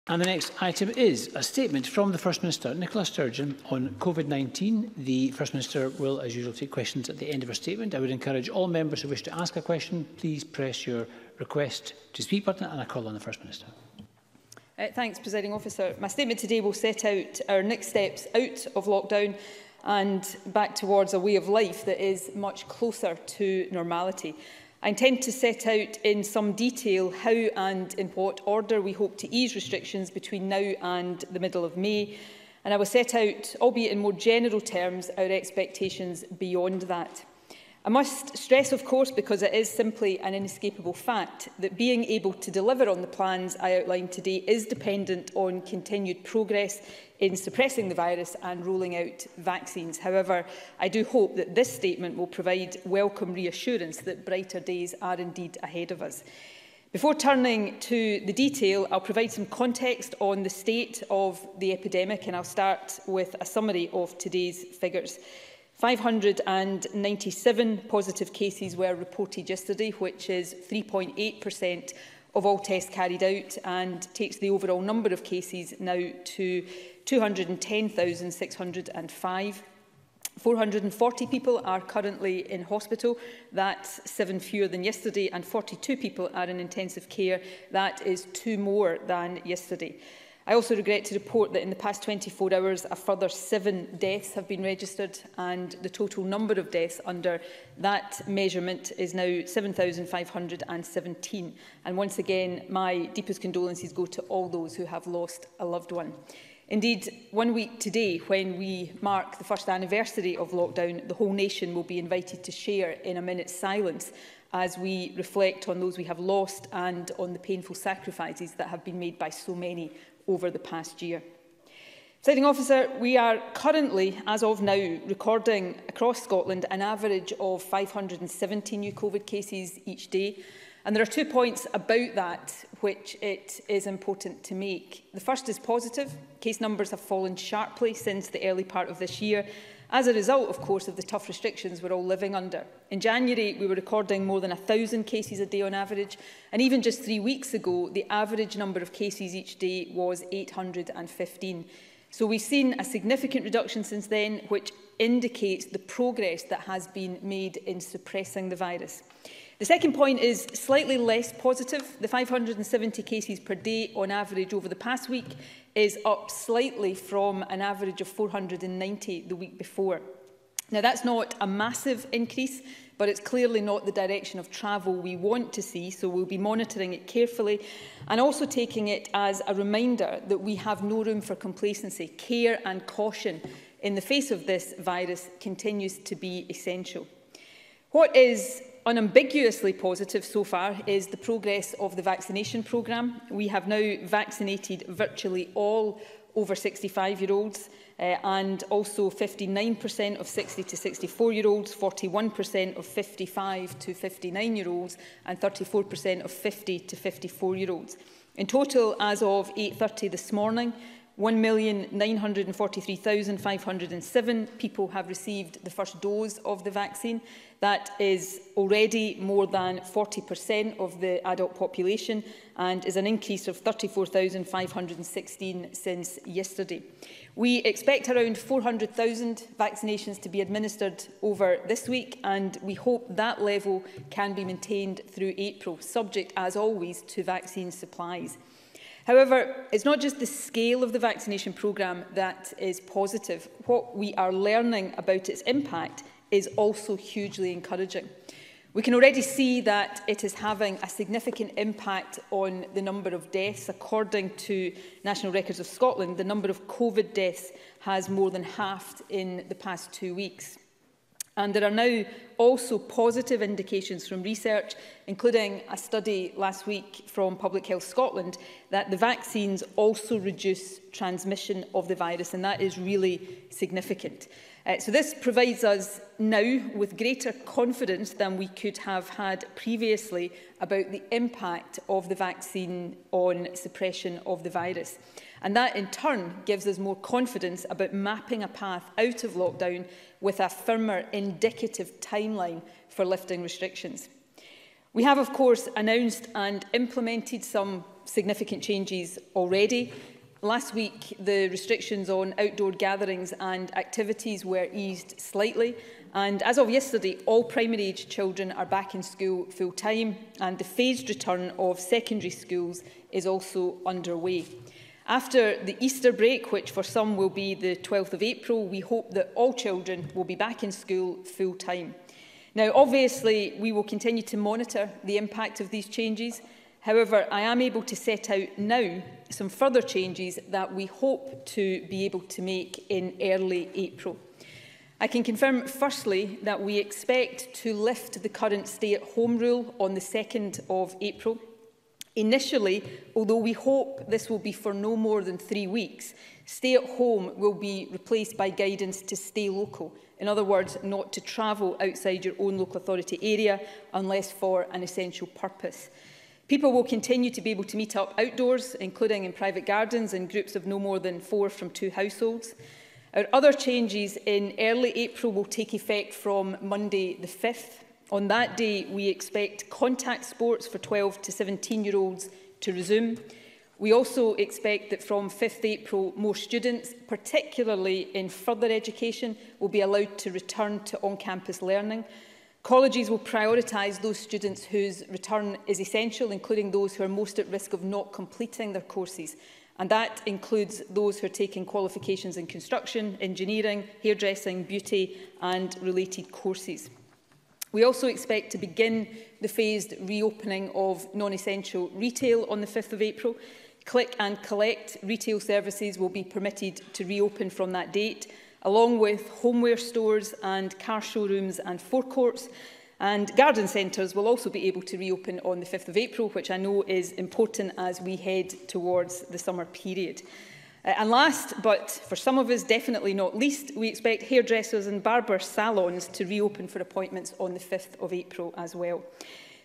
And the next item is a statement from the First Minister, Nicola Sturgeon, on COVID-19. The First Minister will, as usual, take questions at the end of her statement. I would encourage all members who wish to ask a question, please press your request to speak button, and I call on the First Minister. Thanks, Presiding Officer. My statement today will set out our next steps out of lockdown and back towards a way of life that is much closer to normality. I intend to set out in some detail how and in what order we hope to ease restrictions between now and the middle of May, and I will set out, albeit in more general terms, our expectations beyond that. I must stress, of course, because it is simply an inescapable fact, that being able to deliver on the plans I outlined today is dependent on continued progress in suppressing the virus and rolling out vaccines. However, I do hope that this statement will provide welcome reassurance that brighter days are indeed ahead of us. Before turning to the detail, I'll provide some context on the state of the epidemic, and I'll start with a summary of today's figures. 597 positive cases were reported yesterday, which is 3.8% of all tests carried out, and takes the overall number of cases now to 210,605. 440 people are currently in hospital. That's 7 fewer than yesterday, and 42 people are in intensive care. That is 2 more than yesterday. I also regret to report that in the past 24 hours, a further 7 deaths have been registered, and the total number of deaths under that measurement is now 7,517. And once again, my deepest condolences go to all those who have lost a loved one. Indeed, 1 week today, when we mark the first anniversary of lockdown, the whole nation will be invited to share in a minute's silence as we reflect on those we have lost and on the painful sacrifices that have been made by so many over the past year. Presiding Officer, we are currently, as of now, recording across Scotland an average of 570 new COVID cases each day. And there are 2 points about that which it is important to make. The first is positive. Case numbers have fallen sharply since the early part of this year, as a result, of course, of the tough restrictions we're all living under. In January, we were recording more than 1,000 cases a day on average, and even just 3 weeks ago, the average number of cases each day was 815. So we've seen a significant reduction since then, which indicates the progress that has been made in suppressing the virus. The second point is slightly less positive. The 570 cases per day on average over the past week is up slightly from an average of 490 the week before. Now, that's not a massive increase, but it's clearly not the direction of travel we want to see, so we'll be monitoring it carefully and also taking it as a reminder that we have no room for complacency. Care and caution in the face of this virus continues to be essential. What is unambiguously positive so far is the progress of the vaccination programme. We have now vaccinated virtually all over 65-year-olds and also 59% of 60 to 64-year-olds, 41% of 55 to 59-year-olds and 34% of 50 to 54-year-olds. In total, as of 8:30 this morning, 1,943,507 people have received the first dose of the vaccine. That is already more than 40% of the adult population and is an increase of 34,516 since yesterday. We expect around 400,000 vaccinations to be administered over this week, and we hope that level can be maintained through April, subject, as always, to vaccine supplies. However, it's not just the scale of the vaccination programme that is positive. What we are learning about its impact is also hugely encouraging. We can already see that it is having a significant impact on the number of deaths. According to National Records of Scotland, the number of COVID deaths has more than halved in the past 2 weeks. And there are now also positive indications from research, including a study last week from Public Health Scotland, that the vaccines also reduce transmission of the virus, and that is really significant. So this provides us now with greater confidence than we could have had previously about the impact of the vaccine on suppression of the virus. And that in turn gives us more confidence about mapping a path out of lockdown with a firmer indicative timeline for lifting restrictions. We have, of course, announced and implemented some significant changes already. Last week, the restrictions on outdoor gatherings and activities were eased slightly. And as of yesterday, all primary-age children are back in school full-time, and the phased return of secondary schools is also underway. After the Easter break, which for some will be the 12th of April, we hope that all children will be back in school full-time. Now, obviously, we will continue to monitor the impact of these changes. However, I am able to set out now some further changes that we hope to be able to make in early April. I can confirm, firstly, that we expect to lift the current stay-at-home rule on the 2nd of April. Initially, although we hope this will be for no more than 3 weeks, stay-at-home will be replaced by guidance to stay local. In other words, not to travel outside your own local authority area unless for an essential purpose. People will continue to be able to meet up outdoors, including in private gardens in groups of no more than 4 from 2 households. Our other changes in early April will take effect from Monday the 5th. On that day, we expect contact sports for 12 to 17-year-olds to resume. We also expect that from 5th April, more students, particularly in further education, will be allowed to return to on-campus learning. Colleges will prioritise those students whose return is essential, including those who are most at risk of not completing their courses. And that includes those who are taking qualifications in construction, engineering, hairdressing, beauty and related courses. We also expect to begin the phased reopening of non-essential retail on the 5th of April. Click and collect retail services will be permitted to reopen from that date, along with homeware stores and car showrooms and forecourts. And garden centres will also be able to reopen on the 5th of April, which I know is important as we head towards the summer period. And last, but for some of us definitely not least, we expect hairdressers and barber salons to reopen for appointments on the 5th of April as well.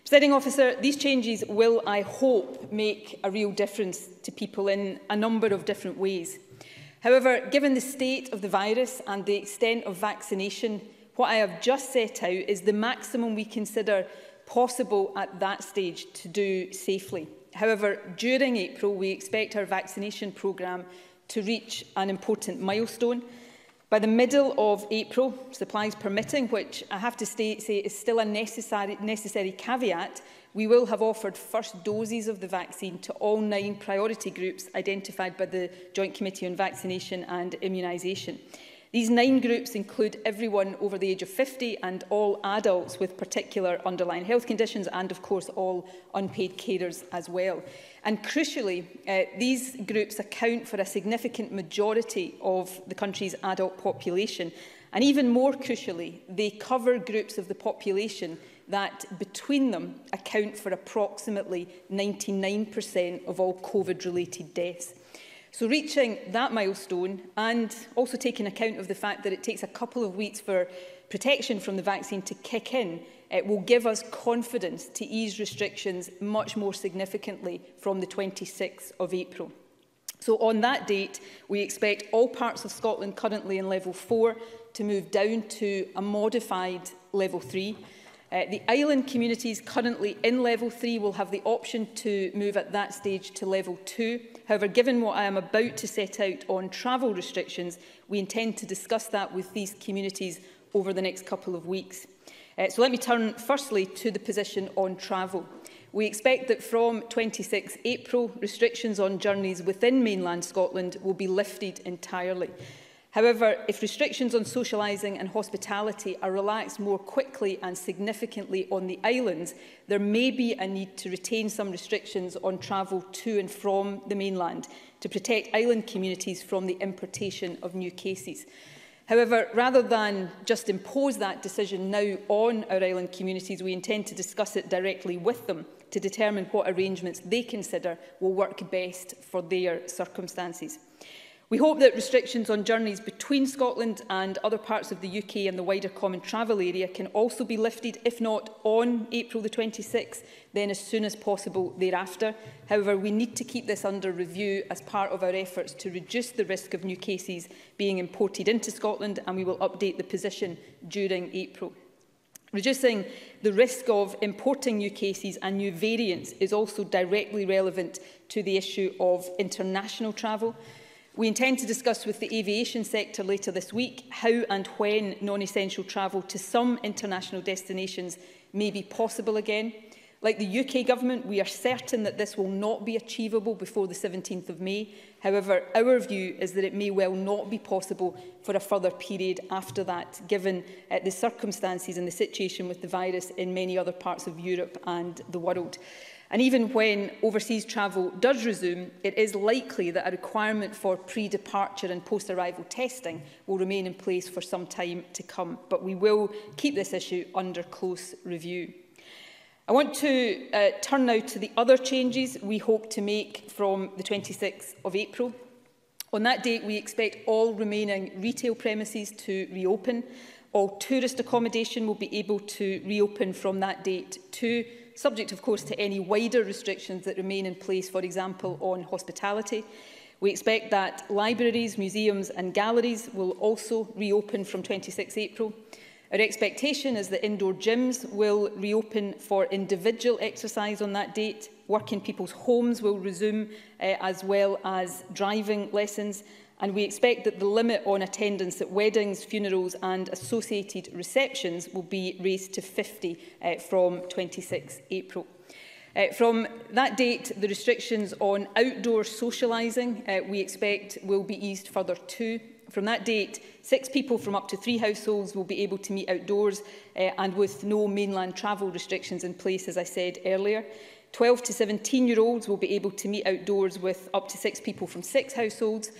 Presiding Officer, these changes will, I hope, make a real difference to people in a number of different ways. However, given the state of the virus and the extent of vaccination, what I have just set out is the maximum we consider possible at that stage to do safely. However, during April, we expect our vaccination programme to reach an important milestone. By the middle of April, supplies permitting, which I have to say is still a necessary caveat, we will have offered first doses of the vaccine to all 9 priority groups identified by the Joint Committee on Vaccination and Immunisation. These 9 groups include everyone over the age of 50 and all adults with particular underlying health conditions and, of course, all unpaid carers as well. And crucially, these groups account for a significant majority of the country's adult population. And even more crucially, they cover groups of the population that between them account for approximately 99% of all COVID-related deaths. So reaching that milestone and also taking account of the fact that it takes a couple of weeks for protection from the vaccine to kick in, it will give us confidence to ease restrictions much more significantly from the 26th of April. So on that date, we expect all parts of Scotland currently in level 4 to move down to a modified level 3. The island communities currently in level 3 will have the option to move at that stage to level 2. However, given what I am about to set out on travel restrictions, we intend to discuss that with these communities over the next couple of weeks. So let me turn firstly to the position on travel. We expect that from 26 April, restrictions on journeys within mainland Scotland will be lifted entirely. However, if restrictions on socialising and hospitality are relaxed more quickly and significantly on the islands, there may be a need to retain some restrictions on travel to and from the mainland to protect island communities from the importation of new cases. However, rather than just impose that decision now on our island communities, we intend to discuss it directly with them to determine what arrangements they consider will work best for their circumstances. We hope that restrictions on journeys between Scotland and other parts of the UK and the wider common travel area can also be lifted, if not on April the 26th, then as soon as possible thereafter. However, we need to keep this under review as part of our efforts to reduce the risk of new cases being imported into Scotland, and we will update the position during April. Reducing the risk of importing new cases and new variants is also directly relevant to the issue of international travel. We intend to discuss with the aviation sector later this week how and when non-essential travel to some international destinations may be possible again. Like the UK Government, we are certain that this will not be achievable before the 17th of May. However, our view is that it may well not be possible for a further period after that, given the circumstances and the situation with the virus in many other parts of Europe and the world. And even when overseas travel does resume, it is likely that a requirement for pre-departure and post-arrival testing will remain in place for some time to come. But we will keep this issue under close review. I want to turn now to the other changes we hope to make from the 26th of April. On that date, we expect all remaining retail premises to reopen. All tourist accommodation will be able to reopen from that date too, subject, of course, to any wider restrictions that remain in place, for example, on hospitality. We expect that libraries, museums and galleries will also reopen from 26 April. Our expectation is that indoor gyms will reopen for individual exercise on that date. Work in people's homes will resume, as well as driving lessons. And we expect that the limit on attendance at weddings, funerals and associated receptions will be raised to 50 from 26 April. From that date, the restrictions on outdoor socialising we expect will be eased further too. From that date, 6 people from up to 3 households will be able to meet outdoors and with no mainland travel restrictions in place, as I said earlier. 12 to 17-year-olds will be able to meet outdoors with up to 6 people from 6 households.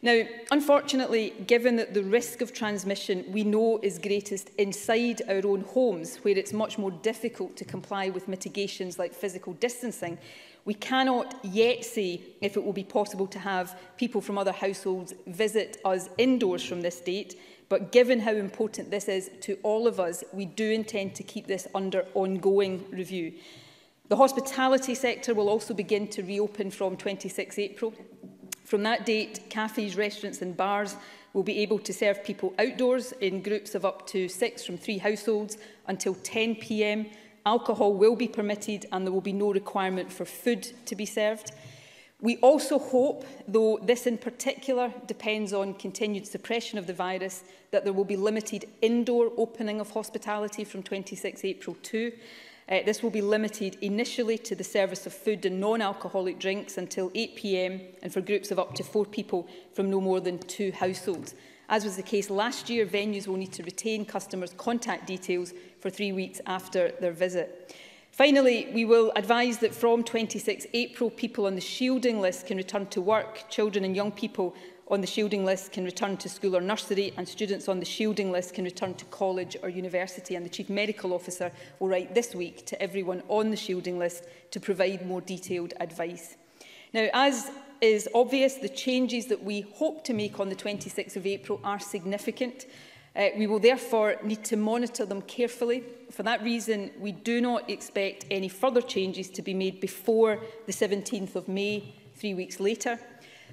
Now, unfortunately, given that the risk of transmission we know is greatest inside our own homes, where it's much more difficult to comply with mitigations like physical distancing, we cannot yet say if it will be possible to have people from other households visit us indoors from this date. But given how important this is to all of us, we do intend to keep this under ongoing review. The hospitality sector will also begin to reopen from 26 April. From that date, cafes, restaurants and bars will be able to serve people outdoors in groups of up to 6 from 3 households until 10 p.m. Alcohol will be permitted and there will be no requirement for food to be served. We also hope, though this in particular depends on continued suppression of the virus, that there will be limited indoor opening of hospitality from 26 April too. This will be limited initially to the service of food and non-alcoholic drinks until 8 p.m. and for groups of up to 4 people from no more than 2 households. As was the case last year, venues will need to retain customers' contact details for 3 weeks after their visit. Finally, we will advise that from 26 April, people on the shielding list can return to work, children and young people on the shielding list can return to school or nursery, and students on the shielding list can return to college or university. And the Chief Medical Officer will write this week to everyone on the shielding list to provide more detailed advice. Now, as is obvious, the changes that we hope to make on the 26th of April are significant. We will therefore need to monitor them carefully. For that reason, we do not expect any further changes to be made before the 17th of May, 3 weeks later.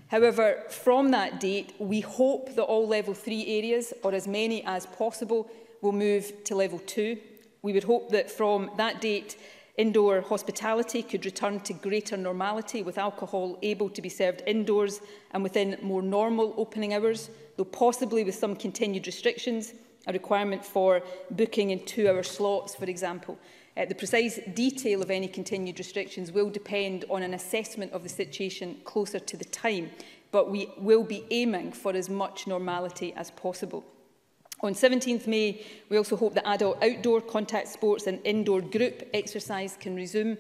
However, from that date, we hope that all level 3 areas, or as many as possible, will move to level 2. We would hope that from that date, indoor hospitality could return to greater normality, with alcohol able to be served indoors and within more normal opening hours, though possibly with some continued restrictions, a requirement for booking in 2-hour slots, for example. The precise detail of any continued restrictions will depend on an assessment of the situation closer to the time, but we will be aiming for as much normality as possible. On 17th May, we also hope that adult outdoor contact sports and indoor group exercise can resume.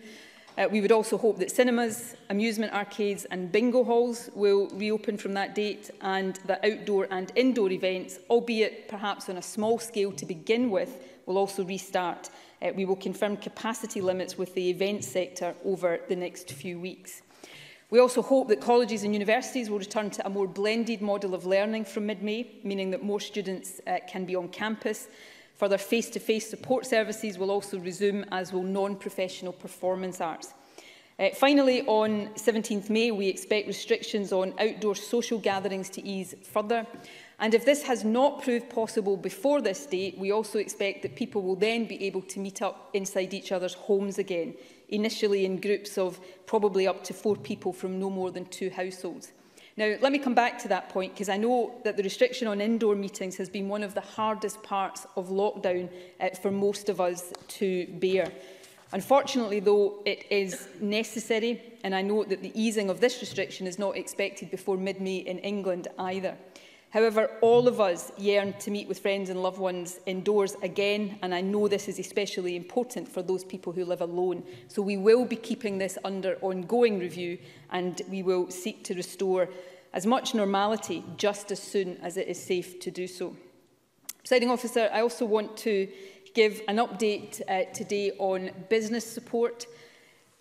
We would also hope that cinemas, amusement arcades and bingo halls will reopen from that date, and that outdoor and indoor events, albeit perhaps on a small scale to begin with, will also restart. We will confirm capacity limits with the events sector over the next few weeks. We also hope that colleges and universities will return to a more blended model of learning from mid-May, meaning that more students can be on campus. Further face-to-face support services will also resume, as will non-professional performance arts. Finally, on 17th May, we expect restrictions on outdoor social gatherings to ease further. And if this has not proved possible before this date, we also expect that people will then be able to meet up inside each other's homes again, initially in groups of probably up to 4 people from no more than 2 households. Now, let me come back to that point, because I know that the restriction on indoor meetings has been one of the hardest parts of lockdown for most of us to bear. Unfortunately, though, it is necessary, and I note that the easing of this restriction is not expected before mid-May in England either. However, all of us yearn to meet with friends and loved ones indoors again, and I know this is especially important for those people who live alone. So we will be keeping this under ongoing review, and we will seek to restore as much normality just as soon as it is safe to do so. Presiding Officer, I also want to give an update today on business support.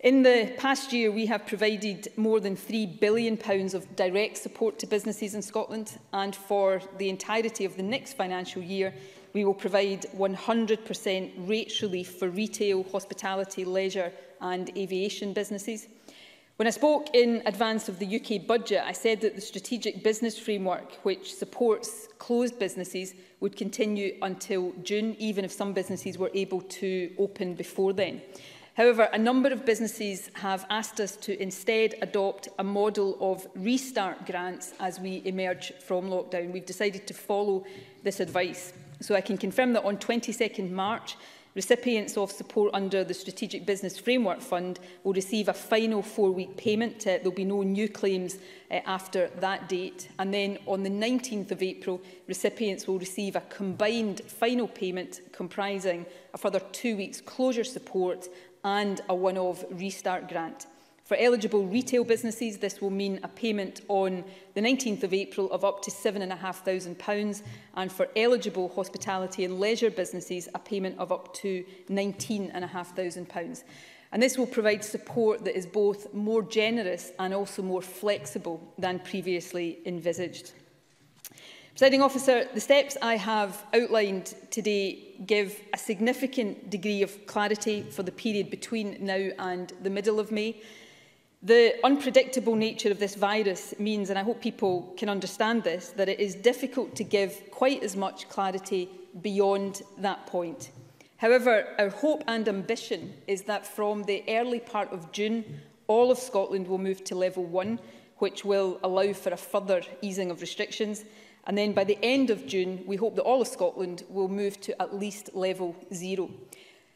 In the past year, we have provided more than £3 billion of direct support to businesses in Scotland, and for the entirety of the next financial year, we will provide 100% rates relief for retail, hospitality, leisure and aviation businesses. When I spoke in advance of the UK budget, I said that the strategic business framework, which supports closed businesses, would continue until June, even if some businesses were able to open before then. However, a number of businesses have asked us to instead adopt a model of restart grants as we emerge from lockdown. We've decided to follow this advice. So I can confirm that on 22nd March, recipients of support under the Strategic Business Framework Fund will receive a final 4-week payment. There will be no new claims after that date. And then on the 19th of April, recipients will receive a combined final payment comprising a further 2 weeks closure support and a one-off restart grant. For eligible retail businesses, this will mean a payment on the 19th of April of up to £7,500, and for eligible hospitality and leisure businesses, a payment of up to £19,500. And this will provide support that is both more generous and also more flexible than previously envisaged. Presiding Officer, the steps I have outlined today give a significant degree of clarity for the period between now and the middle of May. The unpredictable nature of this virus means, and I hope people can understand this, that it is difficult to give quite as much clarity beyond that point. However, our hope and ambition is that from the early part of June, all of Scotland will move to level 1, which will allow for a further easing of restrictions. And then by the end of June, we hope that all of Scotland will move to at least level 0.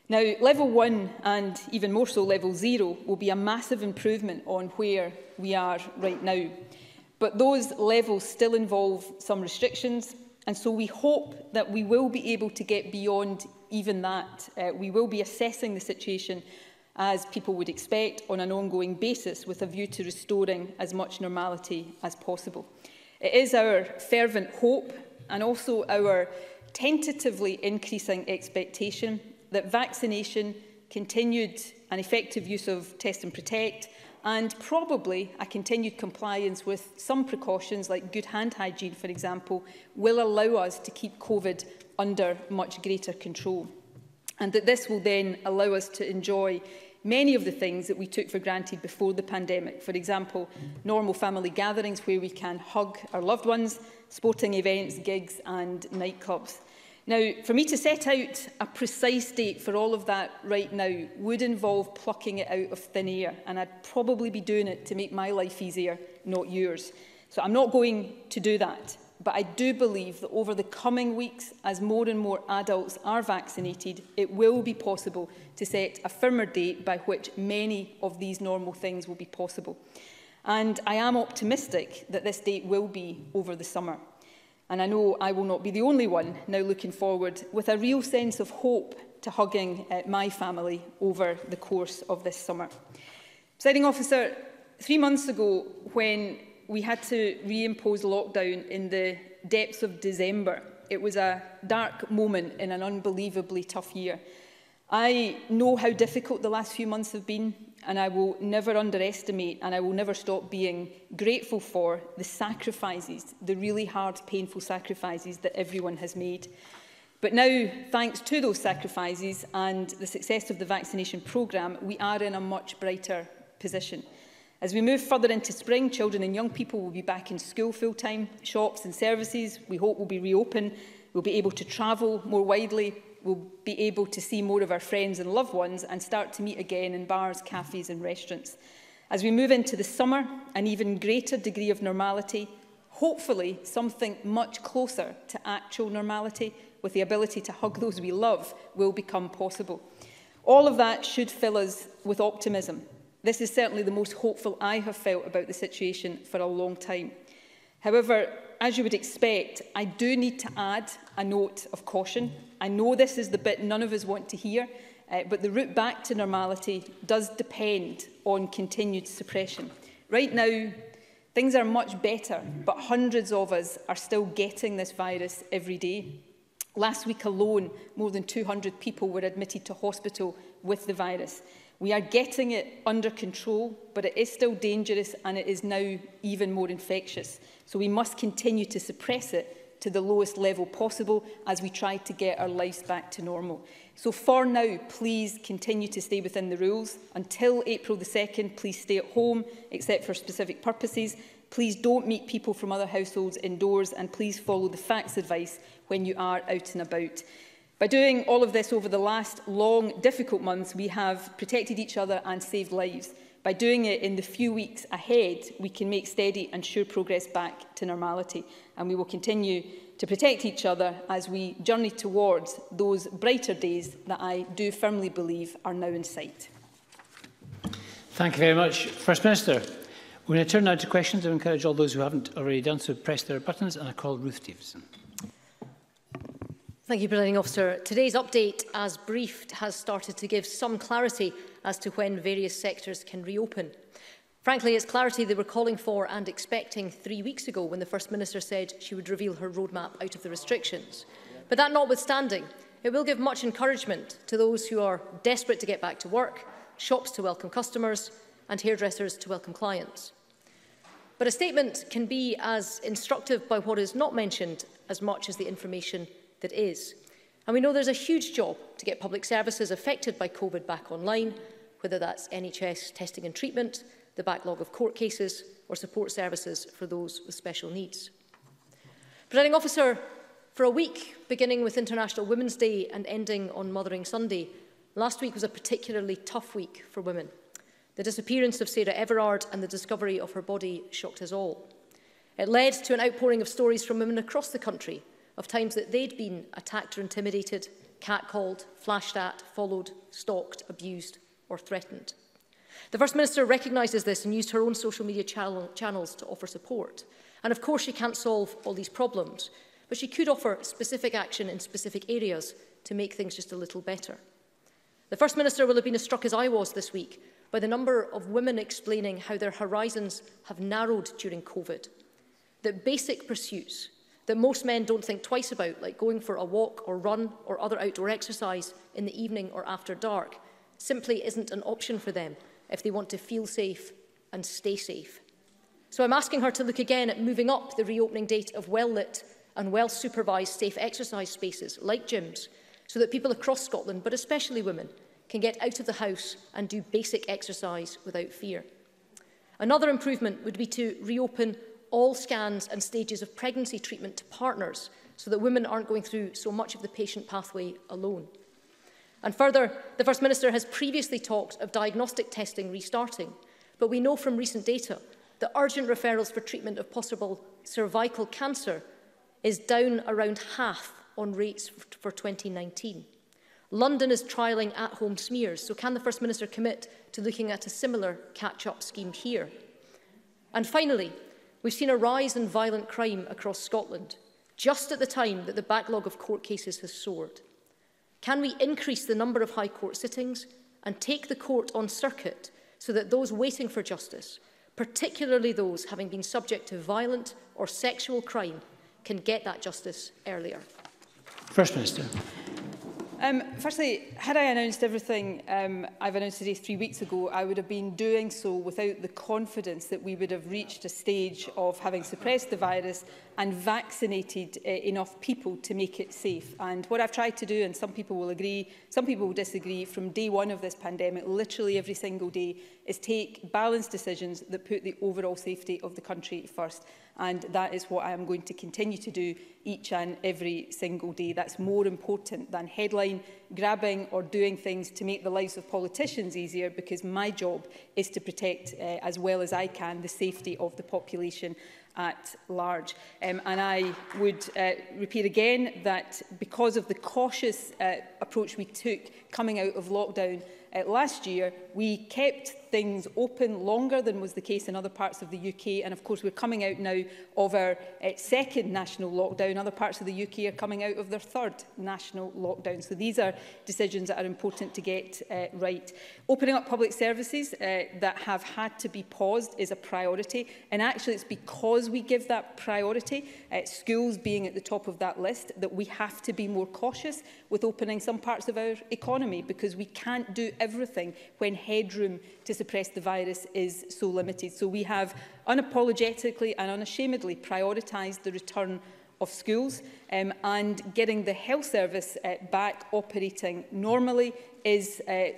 Now, level 1 and even more so level 0 will be a massive improvement on where we are right now. But those levels still involve some restrictions, and so we hope that we will be able to get beyond even that. We will be assessing the situation as people would expect on an ongoing basis with a view to restoring as much normality as possible. It is our fervent hope and also our tentatively increasing expectation that vaccination, continued and effective use of test and protect, and probably a continued compliance with some precautions like good hand hygiene, for example, will allow us to keep COVID under much greater control. And that this will then allow us to enjoy many of the things that we took for granted before the pandemic. For example, normal family gatherings where we can hug our loved ones, sporting events, gigs and nightclubs. Now, for me to set out a precise date for all of that right now would involve plucking it out of thin air, and I'd probably be doing it to make my life easier, not yours. So I'm not going to do that. But I do believe that over the coming weeks, as more and more adults are vaccinated, it will be possible to set a firmer date by which many of these normal things will be possible. And I am optimistic that this date will be over the summer. And I know I will not be the only one now looking forward with a real sense of hope to hugging my family over the course of this summer. Presiding Officer, 3 months ago, when we had to reimpose lockdown in the depths of December, it was a dark moment in an unbelievably tough year. I know how difficult the last few months have been, and I will never underestimate and I will never stop being grateful for the sacrifices, the really hard, painful sacrifices that everyone has made. But now, thanks to those sacrifices and the success of the vaccination programme, we are in a much brighter position. As we move further into spring, children and young people will be back in school full-time. Shops and services, we hope, will be reopened. We'll be able to travel more widely. We'll be able to see more of our friends and loved ones and start to meet again in bars, cafes and restaurants. As we move into the summer, an even greater degree of normality, hopefully something much closer to actual normality, with the ability to hug those we love, will become possible. All of that should fill us with optimism. This is certainly the most hopeful I have felt about the situation for a long time. However, as you would expect, I do need to add a note of caution. I know this is the bit none of us want to hear, but the route back to normality does depend on continued suppression. Right now, things are much better, but hundreds of us are still getting this virus every day. Last week alone, more than 200 people were admitted to hospital with the virus. We are getting it under control, but it is still dangerous and it is now even more infectious. So we must continue to suppress it to the lowest level possible as we try to get our lives back to normal. So for now, please continue to stay within the rules. Until April the 2nd, please stay at home, except for specific purposes. Please don't meet people from other households indoors, and please follow the facts advice when you are out and about. By doing all of this over the last long, difficult months, we have protected each other and saved lives. By doing it in the few weeks ahead, we can make steady and sure progress back to normality. And we will continue to protect each other as we journey towards those brighter days that I do firmly believe are now in sight. Thank you very much. First Minister, we're going to turn now to questions. I encourage all those who haven't already done so to press their buttons, and I call Ruth Davidson. Thank you, Presiding Officer. Today's update, as briefed, has started to give some clarity as to when various sectors can reopen. Frankly, it's clarity they were calling for and expecting 3 weeks ago when the First Minister said she would reveal her roadmap out of the restrictions. But that notwithstanding, it will give much encouragement to those who are desperate to get back to work, shops to welcome customers and hairdressers to welcome clients. But a statement can be as instructive by what is not mentioned as much as the information that is. And we know there's a huge job to get public services affected by COVID back online, whether that's NHS testing and treatment, the backlog of court cases, or support services for those with special needs. Presiding Officer, for a week, beginning with International Women's Day and ending on Mothering Sunday, last week was a particularly tough week for women. The disappearance of Sarah Everard and the discovery of her body shocked us all. It led to an outpouring of stories from women across the country of times that they'd been attacked or intimidated, catcalled, flashed at, followed, stalked, abused or threatened. The First Minister recognises this and used her own social media channels to offer support. And of course she can't solve all these problems, but she could offer specific action in specific areas to make things just a little better. The First Minister will have been as struck as I was this week by the number of women explaining how their horizons have narrowed during COVID, that basic pursuits that most men don't think twice about, like going for a walk or run or other outdoor exercise in the evening or after dark, simply isn't an option for them if they want to feel safe and stay safe. So I'm asking her to look again at moving up the reopening date of well-lit and well-supervised safe exercise spaces like gyms, so that people across Scotland, but especially women, can get out of the house and do basic exercise without fear. Another improvement would be to reopen all scans and stages of pregnancy treatment to partners so that women aren't going through so much of the patient pathway alone. And further, the First Minister has previously talked of diagnostic testing restarting, but we know from recent data that urgent referrals for treatment of possible cervical cancer is down around half on rates for 2019. London is trialling at-home smears, so can the First Minister commit to looking at a similar catch-up scheme here? And finally, we've seen a rise in violent crime across Scotland, just at the time that the backlog of court cases has soared. Can we increase the number of High Court sittings and take the court on circuit so that those waiting for justice, particularly those having been subject to violent or sexual crime, can get that justice earlier? First Minister. Firstly, had I announced everything I've announced today 3 weeks ago, I would have been doing so without the confidence that we would have reached a stage of having suppressed the virus and vaccinated enough people to make it safe. And what I've tried to do, and some people will agree, some people will disagree, from day one of this pandemic, literally every single day, is take balanced decisions that put the overall safety of the country first. And that is what I am going to continue to do each and every single day. That's more important than headline grabbing or doing things to make the lives of politicians easier, because my job is to protect, as well as I can, the safety of the population at large. And I would repeat again that because of the cautious approach we took coming out of lockdown last year, we kept things open longer than was the case in other parts of the UK. And of course, we're coming out now of our second national lockdown. Other parts of the UK are coming out of their third national lockdown. So these are decisions that are important to get right. Opening up public services that have had to be paused is a priority. And actually, it's because we give that priority, schools being at the top of that list, that we have to be more cautious with opening some parts of our economy, because we can't do everything when headroom to suppress the virus is so limited. So we have unapologetically and unashamedly prioritised the return of schools, and getting the health service back operating normally is a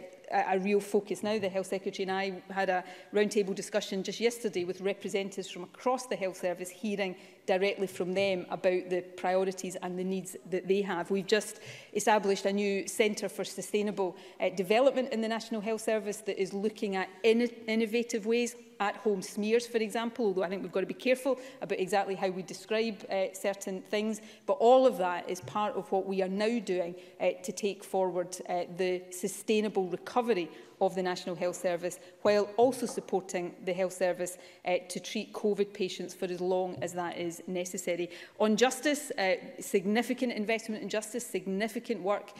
real focus now. The Health Secretary and I had a roundtable discussion just yesterday with representatives from across the health service, hearing directly from them about the priorities and the needs that they have. We've just established a new Centre for Sustainable Development in the National Health Service that is looking at innovative ways, at-home smears, for example, although I think we've got to be careful about exactly how we describe certain things. But all of that is part of what we are now doing to take forward the sustainable recovery of the National Health Service, while also supporting the health service to treat COVID patients for as long as that is necessary. On justice, significant investment in justice, significant work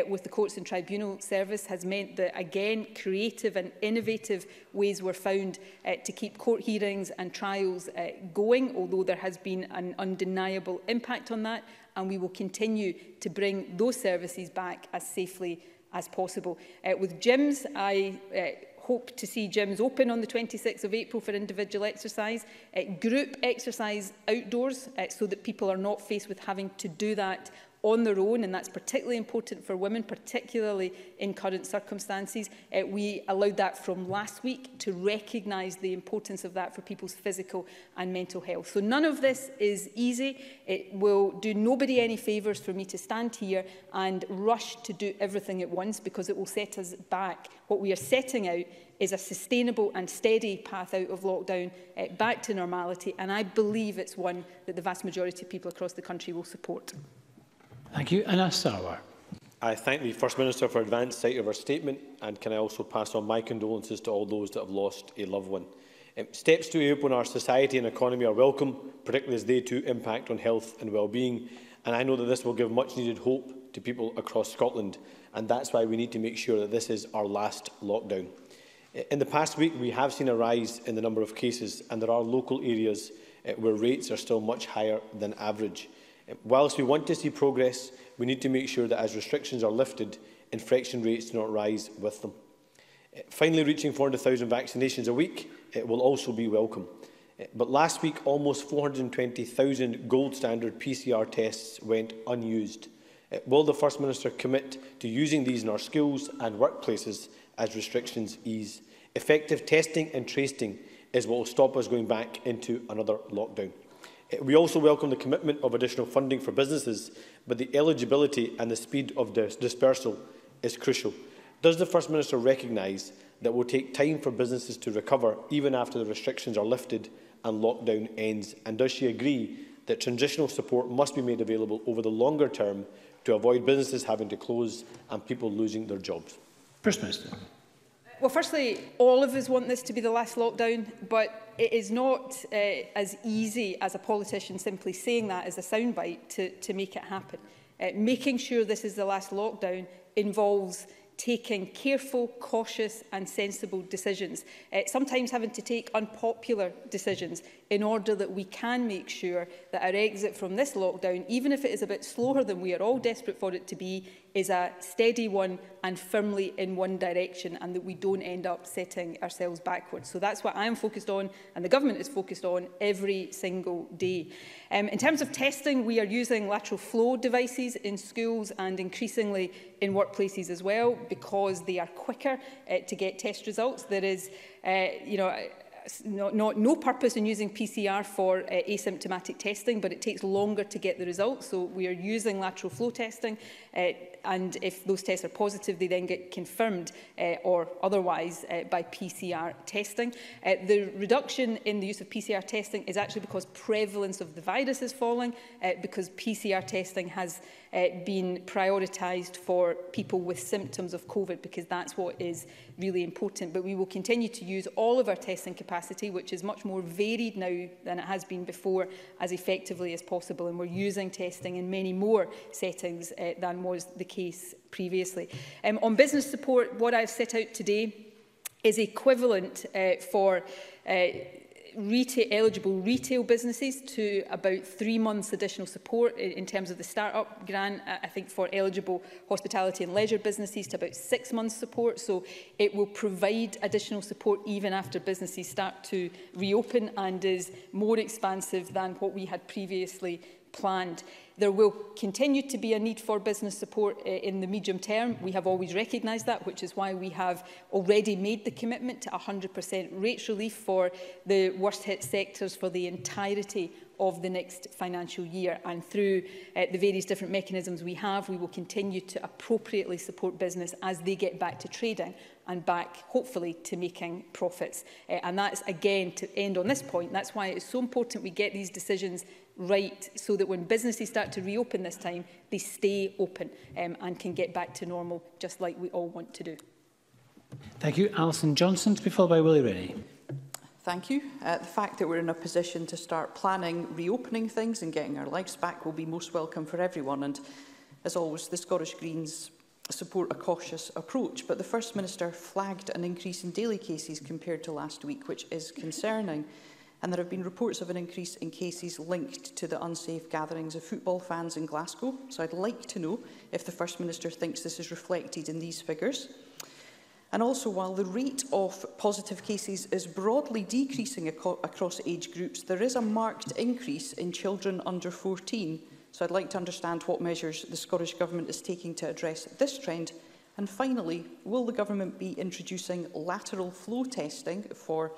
with the Courts and Tribunal Service has meant that, again, creative and innovative ways were found to keep court hearings and trials going, although there has been an undeniable impact on that, and we will continue to bring those services back as safely as possible. With gyms, I hope to see gyms open on the 26th of April for individual exercise, group exercise outdoors, so that people are not faced with having to do that on their own, and that's particularly important for women, particularly in current circumstances. We allowed that from last week to recognise the importance of that for people's physical and mental health. So none of this is easy. It will do nobody any favours for me to stand here and rush to do everything at once, because it will set us back. What we are setting out is a sustainable and steady path out of lockdown, back to normality, and I believe it's one that the vast majority of people across the country will support. Thank you. Anas Sarwar. I thank the First Minister for advance sight of her statement, and can I also pass on my condolences to all those that have lost a loved one. Steps to reopen our society and economy are welcome, particularly as they too impact on health and well-being, and I know that this will give much needed hope to people across Scotland, and that's why we need to make sure that this is our last lockdown. In the past week, we have seen a rise in the number of cases, and there are local areas where rates are still much higher than average. Whilst we want to see progress, we need to make sure that as restrictions are lifted, infection rates do not rise with them. Finally, reaching 400,000 vaccinations a week will also be welcome. But last week, almost 420,000 gold standard PCR tests went unused. Will the First Minister commit to using these in our schools and workplaces as restrictions ease? Effective testing and tracing is what will stop us going back into another lockdown. We also welcome the commitment of additional funding for businesses, but the eligibility and the speed of dispersal is crucial. Does the First Minister recognise that it will take time for businesses to recover even after the restrictions are lifted and lockdown ends? And does she agree that transitional support must be made available over the longer term to avoid businesses having to close and people losing their jobs? First Minister. Well, firstly, all of us want this to be the last lockdown, but it is not as easy as a politician simply saying that as a soundbite to make it happen. Making sure this is the last lockdown involves taking careful, cautious and sensible decisions, sometimes having to take unpopular decisions in order that we can make sure that our exit from this lockdown, even if it is a bit slower than we are all desperate for it to be, is a steady one and firmly in one direction, and that we don't end up setting ourselves backwards. So that's what I'm focused on, and the government is focused on every single day. In terms of testing, we are using lateral flow devices in schools and increasingly in workplaces as well, because they are quicker to get test results. There is, no purpose in using PCR for asymptomatic testing, but it takes longer to get the results. So we are using lateral flow testing, and if those tests are positive, they then get confirmed or otherwise by PCR testing. The reduction in the use of PCR testing is actually because prevalence of the virus is falling, because PCR testing has been prioritised for people with symptoms of COVID, because that's what is really important. But we will continue to use all of our testing capacity, which is much more varied now than it has been before, as effectively as possible. And we're using testing in many more settings than was the case previously. On business support, what I've set out today is equivalent for eligible retail businesses to about 3 months additional support in terms of the start-up grant. I think for eligible hospitality and leisure businesses to about 6 months support. So it will provide additional support even after businesses start to reopen, and is more expansive than what we had previously planned. There will continue to be a need for business support in the medium term. We have always recognised that, which is why we have already made the commitment to 100% rates relief for the worst hit sectors for the entirety of the next financial year. And through the various different mechanisms we have, we will continue to appropriately support business as they get back to trading and back, hopefully, to making profits. And that's, again, to end on this point, that's why it's so important we get these decisions right, so that when businesses start to reopen this time, they stay open and can get back to normal, just like we all want to do. Thank you. Alison Johnson, to be followed by Willie Rennie. Thank you. The fact that we're in a position to start planning reopening things and getting our lives back will be most welcome for everyone. And as always, the Scottish Greens support a cautious approach. But the First Minister flagged an increase in daily cases compared to last week, which is concerning. And there have been reports of an increase in cases linked to the unsafe gatherings of football fans in Glasgow. So I'd like to know if the First Minister thinks this is reflected in these figures. And also, while the rate of positive cases is broadly decreasing across age groups, there is a marked increase in children under 14. So I'd like to understand what measures the Scottish Government is taking to address this trend. And finally, will the Government be introducing lateral flow testing for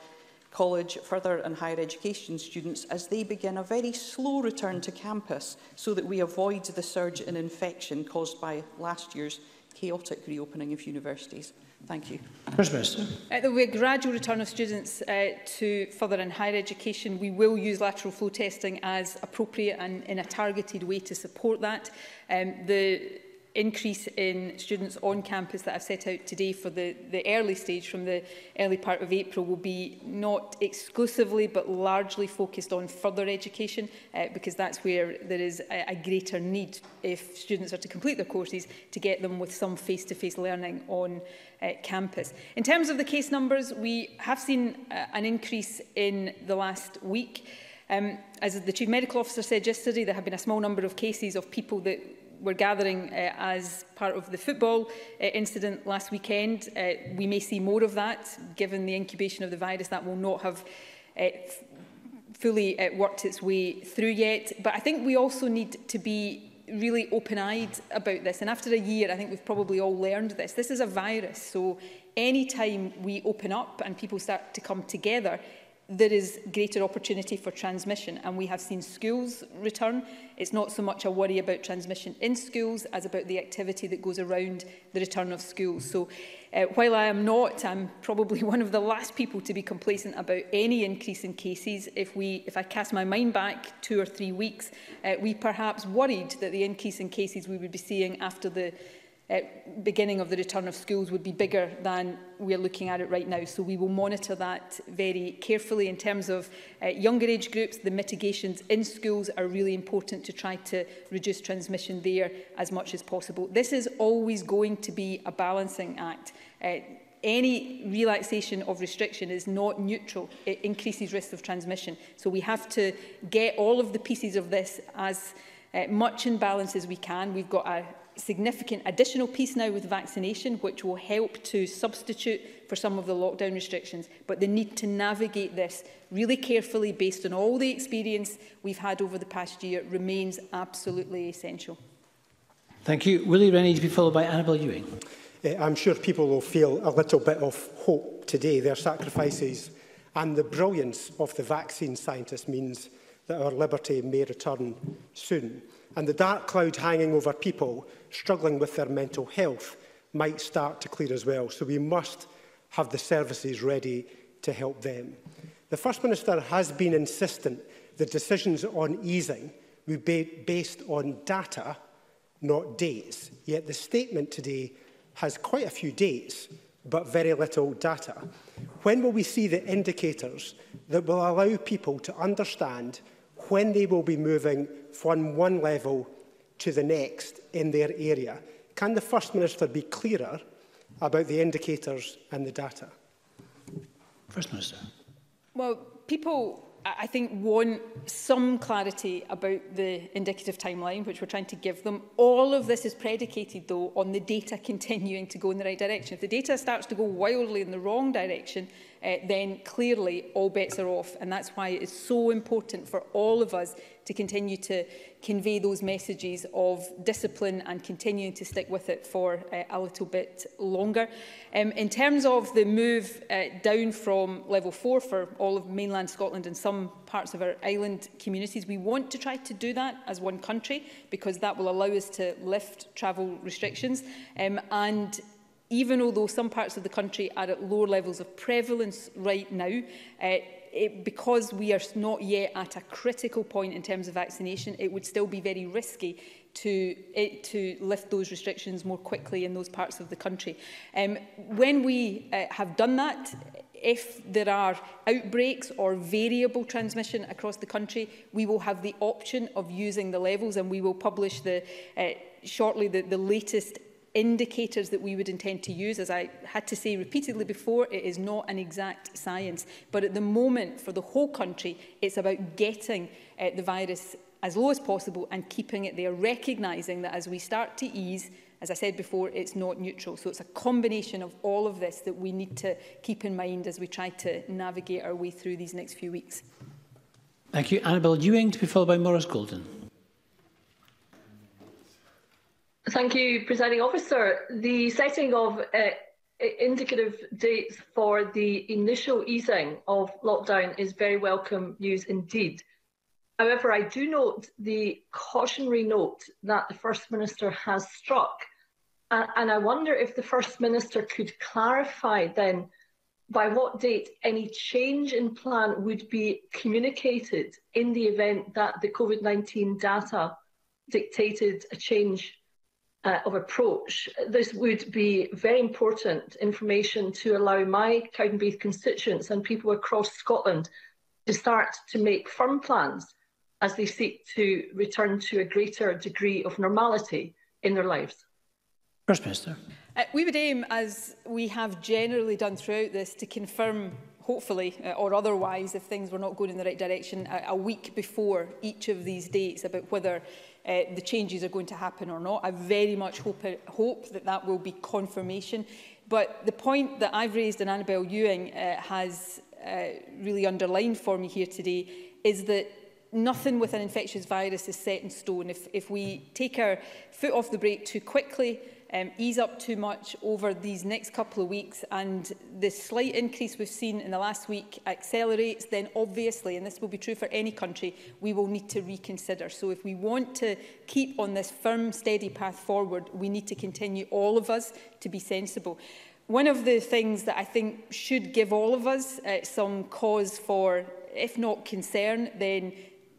college, further and higher education students as they begin a very slow return to campus, so that we avoid the surge in infection caused by last year's chaotic reopening of universities? Thank you. First Minister. There will be a gradual return of students to further and higher education. We will use lateral flow testing as appropriate and in a targeted way to support that. The increase in students on campus that I've set out today for the early stage, from the early part of April, will be not exclusively but largely focused on further education, because that's where there is a greater need, if students are to complete their courses, to get them with some face-to-face learning on campus. In terms of the case numbers, we have seen an increase in the last week. As the Chief Medical Officer said yesterday, there have been a small number of cases of people that were gathering as part of the football incident last weekend. We may see more of that, given the incubation of the virus. That will not have fully worked its way through yet. But I think we also need to be really open-eyed about this. And after a year, I think we've probably all learned this. This is a virus, so any time we open up and people start to come together, there is greater opportunity for transmission, and we have seen schools return. It's not so much a worry about transmission in schools as about the activity that goes around the return of schools. So while I'm probably one of the last people to be complacent about any increase in cases. If I cast my mind back 2 or 3 weeks, we perhaps worried that the increase in cases we would be seeing after the beginning of the return of schools would be bigger than we're looking at it right now. So we will monitor that very carefully. In terms of younger age groups, the mitigations in schools are really important to try to reduce transmission there as much as possible. This is always going to be a balancing act. Any relaxation of restriction is not neutral. It increases risk of transmission. So we have to get all of the pieces of this as much in balance as we can. We've got significant additional piece now with vaccination, which will help to substitute for some of the lockdown restrictions. But the need to navigate this really carefully based on all the experience we've had over the past year remains absolutely essential. Thank you. Willie Rennie to be followed by Annabel Ewing. I'm sure people will feel a little bit of hope today. Their sacrifices and the brilliance of the vaccine scientists means that our liberty may return soon. And the dark cloud hanging over people struggling with their mental health might start to clear as well. So we must have the services ready to help them. The First Minister has been insistent that decisions on easing will be based on data, not dates. Yet the statement today has quite a few dates, but very little data. When will we see the indicators that will allow people to understand when they will be moving from one level to the next in their area? Can the First Minister be clearer about the indicators and the data? First Minister. Well, people, I think, want some clarity about the indicative timeline, which we're trying to give them. All of this is predicated, though, on the data continuing to go in the right direction. If the data starts to go wildly in the wrong direction, then clearly all bets are off. And that's why it is so important for all of us to continue to convey those messages of discipline and continuing to stick with it for a little bit longer. In terms of the move down from level 4 for all of mainland Scotland and some parts of our island communities, we want to try to do that as one country because that will allow us to lift travel restrictions. And even although some parts of the country are at lower levels of prevalence right now, because we are not yet at a critical point in terms of vaccination, it would still be very risky to lift those restrictions more quickly in those parts of the country. When we have done that, if there are outbreaks or variable transmission across the country, we will have the option of using the levels, and we will publish shortly the latest indicators that we would intend to use. As I had to say repeatedly before, it is not an exact science. But at the moment, for the whole country, it's about getting the virus as low as possible and keeping it there, recognising that as we start to ease, as I said before, it's not neutral. So it's a combination of all of this that we need to keep in mind as we try to navigate our way through these next few weeks. Thank you. Annabel Ewing to be followed by Maurice Golden. Thank you, Presiding Officer. The setting of indicative dates for the initial easing of lockdown is very welcome news indeed. However, I do note the cautionary note that the First Minister has struck. And I wonder if the First Minister could clarify then by what date any change in plan would be communicated in the event that the COVID-19 data dictated a change of approach. This would be very important information to allow my Cowdenbeath constituents and people across Scotland to start to make firm plans as they seek to return to a greater degree of normality in their lives. First Minister. We would aim, as we have generally done throughout this, to confirm, hopefully, or otherwise, if things were not going in the right direction, a week before each of these dates about whether the changes are going to happen or not. I very much hope that that will be confirmation. But the point that I've raised and Annabel Ewing has really underlined for me here today is that nothing with an infectious virus is set in stone. If we take our foot off the brake too quickly, ease up too much over these next couple of weeks, and the slight increase we've seen in the last week accelerates, then obviously, and this will be true for any country, we will need to reconsider. So if we want to keep on this firm, steady path forward, we need to continue, all of us, to be sensible. One of the things that I think should give all of us some cause for, if not concern, then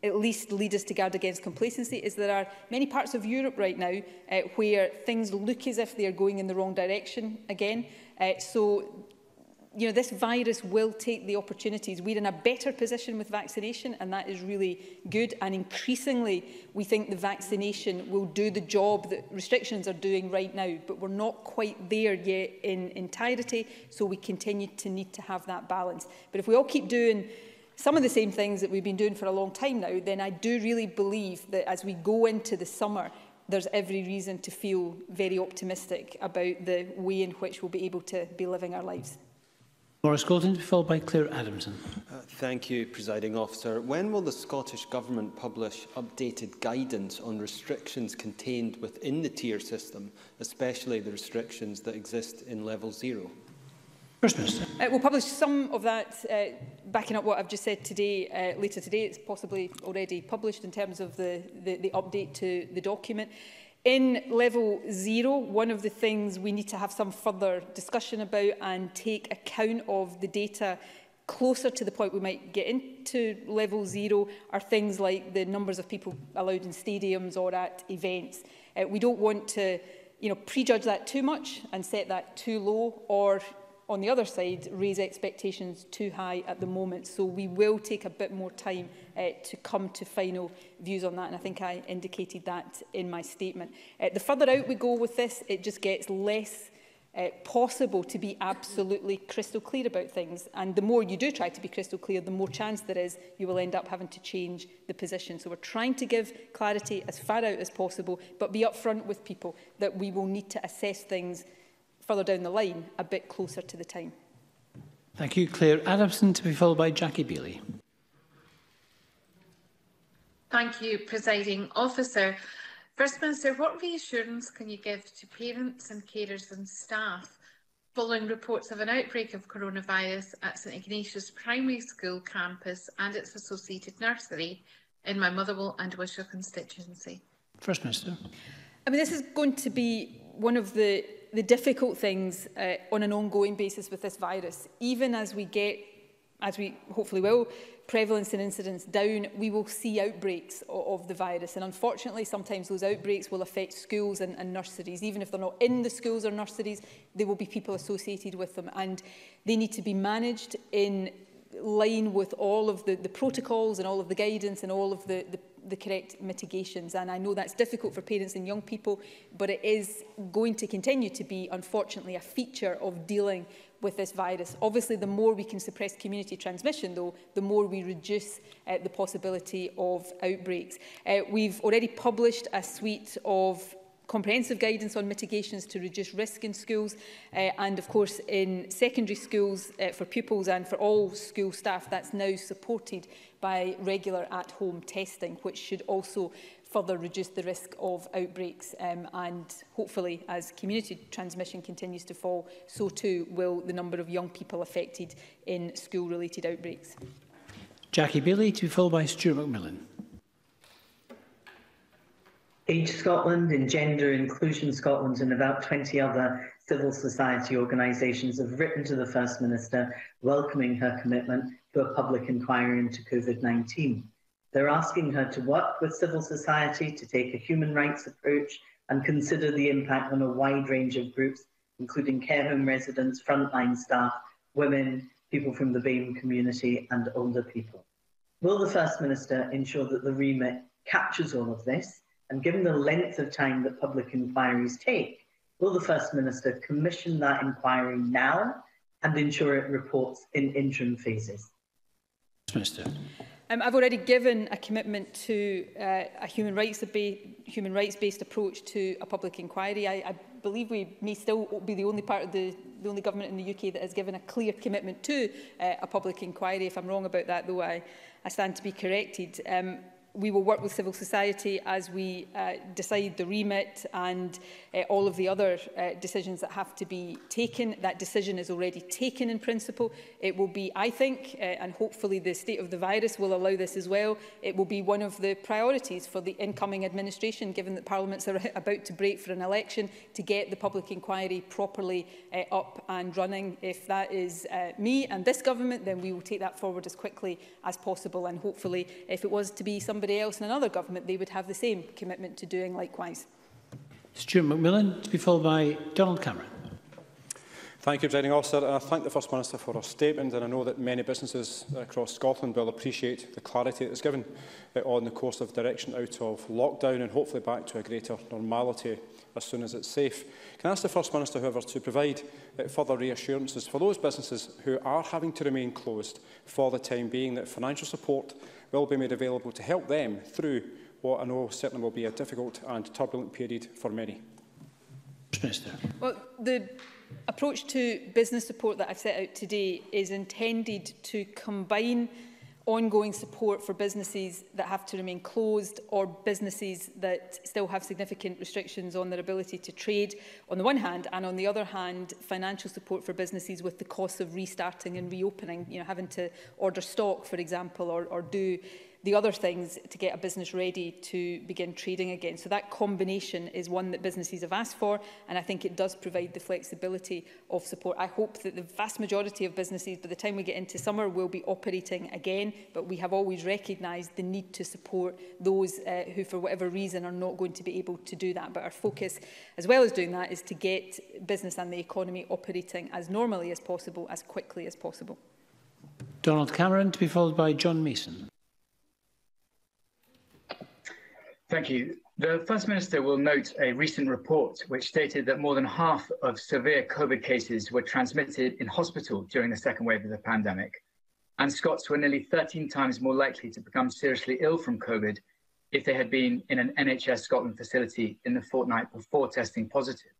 at least lead us to guard against complacency, is there are many parts of Europe right now where things look as if they are going in the wrong direction again. So, you know, this virus will take the opportunities. We're in a better position with vaccination, and that is really good. And increasingly, we think the vaccination will do the job that restrictions are doing right now. But we're not quite there yet in entirety, so we continue to need to have that balance. But if we all keep doing some of the same things that we've been doing for a long time now, then I do really believe that as we go into the summer, there's every reason to feel very optimistic about the way in which we'll be able to be living our lives. Maurice Golden, followed by Claire Adamson. Thank you, Presiding Officer. When will the Scottish Government publish updated guidance on restrictions contained within the tier system, especially the restrictions that exist in Level 0? First Minister. We'll publish some of that, backing up what I've just said today, later today. It's possibly already published in terms of the update to the document. In Level 0, one of the things we need to have some further discussion about and take account of the data closer to the point we might get into Level 0 are things like the numbers of people allowed in stadiums or at events. We don't want to prejudge that too much and set that too low, or on the other side, raise expectations too high at the moment. So we will take a bit more time to come to final views on that, and I think I indicated that in my statement. The further out we go with this, it just gets less possible to be absolutely crystal clear about things. And the more you do try to be crystal clear, the more chance there is you will end up having to change the position. So we're trying to give clarity as far out as possible, but be upfront with people that we will need to assess things further down the line, a bit closer to the time. Thank you. Claire Adamson, to be followed by Jackie Bailey. Thank you, Presiding Officer. First Minister, what reassurance can you give to parents and carers and staff following reports of an outbreak of coronavirus at St Ignatius Primary School campus and its associated nursery in my Motherwell and Wishaw constituency? First Minister. I mean, this is going to be one of the difficult things on an ongoing basis with this virus. Even as we get, as we hopefully will, prevalence and incidence down, we will see outbreaks of the virus. And unfortunately, sometimes those outbreaks will affect schools and nurseries. Even if they're not in the schools or nurseries, there will be people associated with them. And they need to be managed in line with all of the protocols and all of the guidance and all of the correct mitigations. And I know that's difficult for parents and young people, but it is going to continue to be, unfortunately, a feature of dealing with this virus. Obviously, the more we can suppress community transmission, though, the more we reduce the possibility of outbreaks. We've already published a suite of comprehensive guidance on mitigations to reduce risk in schools and of course in secondary schools for pupils and for all school staff. That's now supported by regular at-home testing, which should also further reduce the risk of outbreaks and hopefully as community transmission continues to fall, so too will the number of young people affected in school-related outbreaks. Jackie Bailey, to be followed by Stuart McMillan. Age Scotland, Engender, Inclusion Scotland and about 20 other civil society organisations have written to the First Minister welcoming her commitment to a public inquiry into COVID-19. They're asking her to work with civil society to take a human rights approach and consider the impact on a wide range of groups, including care home residents, frontline staff, women, people from the BAME community and older people. Will the First Minister ensure that the remit captures all of this? And given the length of time that public inquiries take, will the First Minister commission that inquiry now and ensure it reports in interim phases? Minister. I've already given a commitment to a human rights-based approach to a public inquiry. I believe we may still be the only only government in the UK that has given a clear commitment to a public inquiry. If I'm wrong about that, though, I stand to be corrected. We will work with civil society as we decide the remit and all of the other decisions that have to be taken. That decision is already taken in principle. It will be, I think, and hopefully the state of the virus will allow this as well, it will be one of the priorities for the incoming administration, given that Parliament's are about to break for an election, to get the public inquiry properly up and running. If that is me and this government, then we will take that forward as quickly as possible, and hopefully if it was to be somebody else in another government, they would have the same commitment to doing likewise. Stuart McMillan, to be followed by Donald Cameron. Thank you, Presiding Officer. And I thank the First Minister for her statement, and I know that many businesses across Scotland will appreciate the clarity that is given on the course of direction out of lockdown and hopefully back to a greater normality as soon as it's safe. Can I ask the First Minister, however, to provide further reassurances for those businesses who are having to remain closed for the time being, that financial support will be made available to help them through what I know certainly will be a difficult and turbulent period for many? First Minister. Well, the approach to business support that I've set out today is intended to combine ongoing support for businesses that have to remain closed or businesses that still have significant restrictions on their ability to trade on the one hand, and on the other hand financial support for businesses with the costs of restarting and reopening, having to order stock, for example, or do the other things to get a business ready to begin trading again. So that combination is one that businesses have asked for, and I think it does provide the flexibility of support. I hope that the vast majority of businesses, by the time we get into summer, will be operating again, but we have always recognised the need to support those who, for whatever reason, are not going to be able to do that. But our focus, as well as doing that, is to get business and the economy operating as normally as possible, as quickly as possible. Donald Cameron, to be followed by John Mason. Thank you. The First Minister will note a recent report which stated that more than half of severe COVID cases were transmitted in hospital during the second wave of the pandemic, and Scots were nearly 13 times more likely to become seriously ill from COVID if they had been in an NHS Scotland facility in the fortnight before testing positive.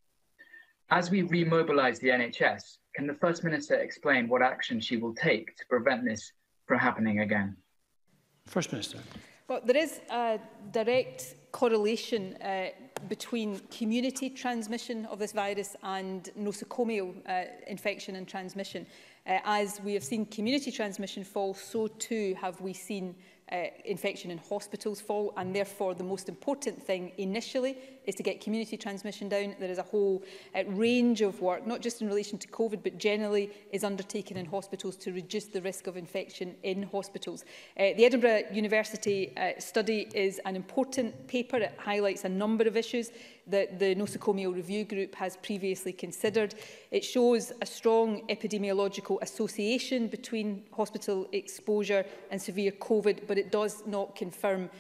As we remobilise the NHS, can the First Minister explain what action she will take to prevent this from happening again? First Minister. Well, there is a direct correlation between community transmission of this virus and nosocomial infection and transmission. As we have seen community transmission fall, so too have we seen infection in hospitals fall, and therefore the most important thing initially is to get community transmission down. There is a whole range of work, not just in relation to COVID, but generally is undertaken in hospitals to reduce the risk of infection in hospitals. The Edinburgh University study is an important paper. It highlights a number of issues that the Nosocomial Review Group has previously considered. It shows a strong epidemiological association between hospital exposure and severe COVID, but it does not confirm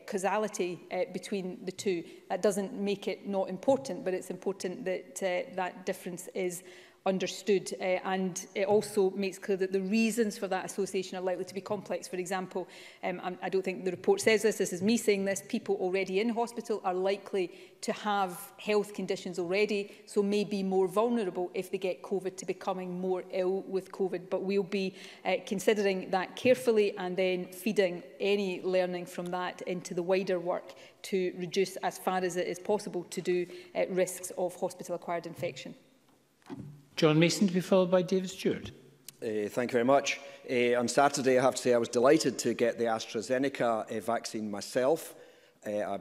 causality between the two. That doesn't make it not important, but it's important that that difference is understood, and it also makes clear that the reasons for that association are likely to be complex. For example, I don't think the report says this is me saying this, people already in hospital are likely to have health conditions already, so may be more vulnerable if they get COVID to becoming more ill with COVID. But we'll be considering that carefully and then feeding any learning from that into the wider work to reduce, as far as it is possible to do, risks of hospital-acquired infection. John Mason, to be followed by David Stewart. Thank you very much. On Saturday, I have to say I was delighted to get the AstraZeneca vaccine myself. I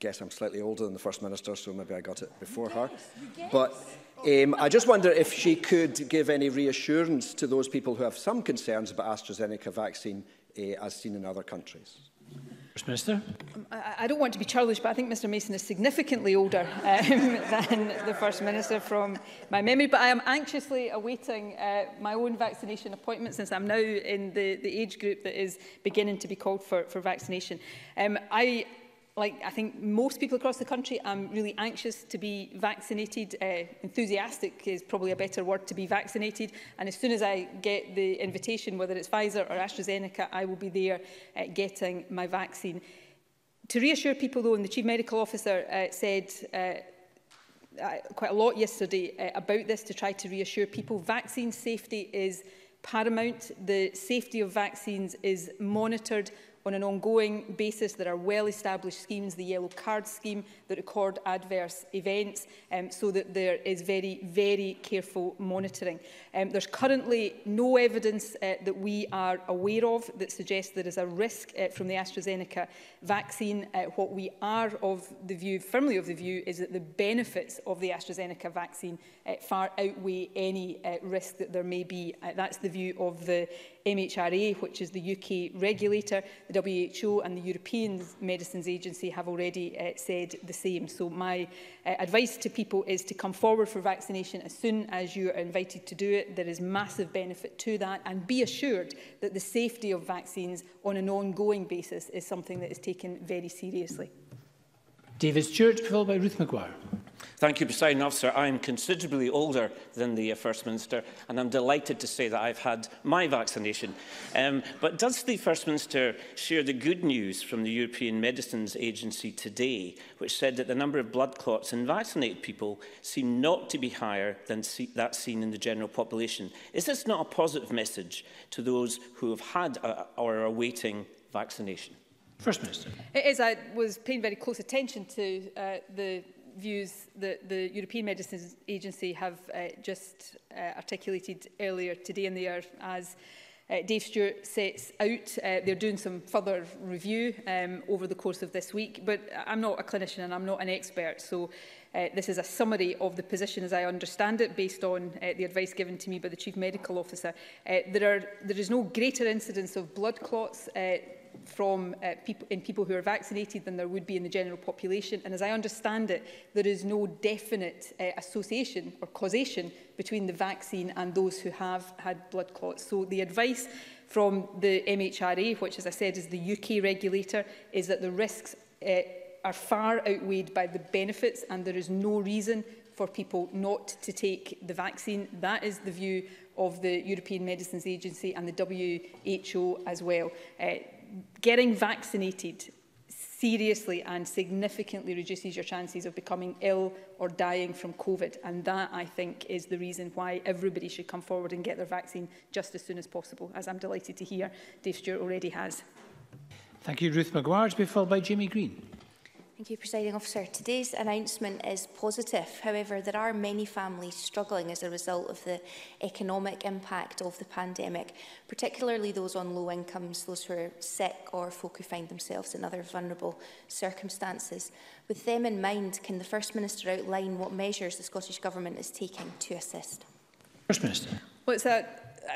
guess I'm slightly older than the First Minister, so maybe I got it before her. But I just wonder if she could give any reassurance to those people who have some concerns about AstraZeneca vaccine as seen in other countries. First Minister. I don't want to be churlish, but I think Mr Mason is significantly older than the First Minister from my memory. But I am anxiously awaiting my own vaccination appointment, since I'm now in the age group that is beginning to be called for vaccination. I think most people across the country, I'm really anxious to be vaccinated. Enthusiastic is probably a better word, to be vaccinated. And as soon as I get the invitation, whether it's Pfizer or AstraZeneca, I will be there getting my vaccine. To reassure people, though, and the Chief Medical Officer said quite a lot yesterday about this, to try to reassure people, vaccine safety is paramount. The safety of vaccines is monitored on an ongoing basis. There are well-established schemes, the Yellow Card scheme, that record adverse events, so that there is very, very careful monitoring. There's currently no evidence that we are aware of that suggests there is a risk from the AstraZeneca vaccine. What we are firmly of the view, is that the benefits of the AstraZeneca vaccine far outweigh any risk that there may be. That's the view of the MHRA, which is the UK regulator, the WHO and the European Medicines Agency have already said the same. So my advice to people is to come forward for vaccination as soon as you are invited to do it. There is massive benefit to that, and be assured that the safety of vaccines on an ongoing basis is something that is taken very seriously. David Stewart, followed by Ruth Maguire. Thank you, Presiding Officer. I am considerably older than the First Minister, and I'm delighted to say that I've had my vaccination. But does the First Minister share the good news from the European Medicines Agency today, which said that the number of blood clots in vaccinated people seem not to be higher than that seen in the general population? Is this not a positive message to those who have had or are awaiting vaccination? First Minister. It is. I was paying very close attention to the views that the European Medicines Agency have just articulated earlier today, and they are, as Dave Stewart sets out, they're doing some further review over the course of this week. But I'm not a clinician and I'm not an expert, so this is a summary of the position as I understand it, based on the advice given to me by the Chief Medical Officer. There is no greater incidence of blood clots from people who are vaccinated than there would be in the general population. And as I understand it, there is no definite association or causation between the vaccine and those who have had blood clots. So the advice from the MHRA, which, as I said, is the UK regulator, is that the risks are far outweighed by the benefits, and there is no reason for people not to take the vaccine. That is the view of the European Medicines Agency and the WHO as well. Getting vaccinated seriously and significantly reduces your chances of becoming ill or dying from COVID. And that, I think, is the reason why everybody should come forward and get their vaccine just as soon as possible, as I'm delighted to hear Dave Stewart already has. Thank you, Ruth Maguire. To be followed by Jamie Green. Thank you, Presiding Officer. Today's announcement is positive. However, there are many families struggling as a result of the economic impact of the pandemic, particularly those on low incomes, those who are sick or folk who find themselves in other vulnerable circumstances. With them in mind, can the First Minister outline what measures the Scottish Government is taking to assist? First Minister. Well, it's I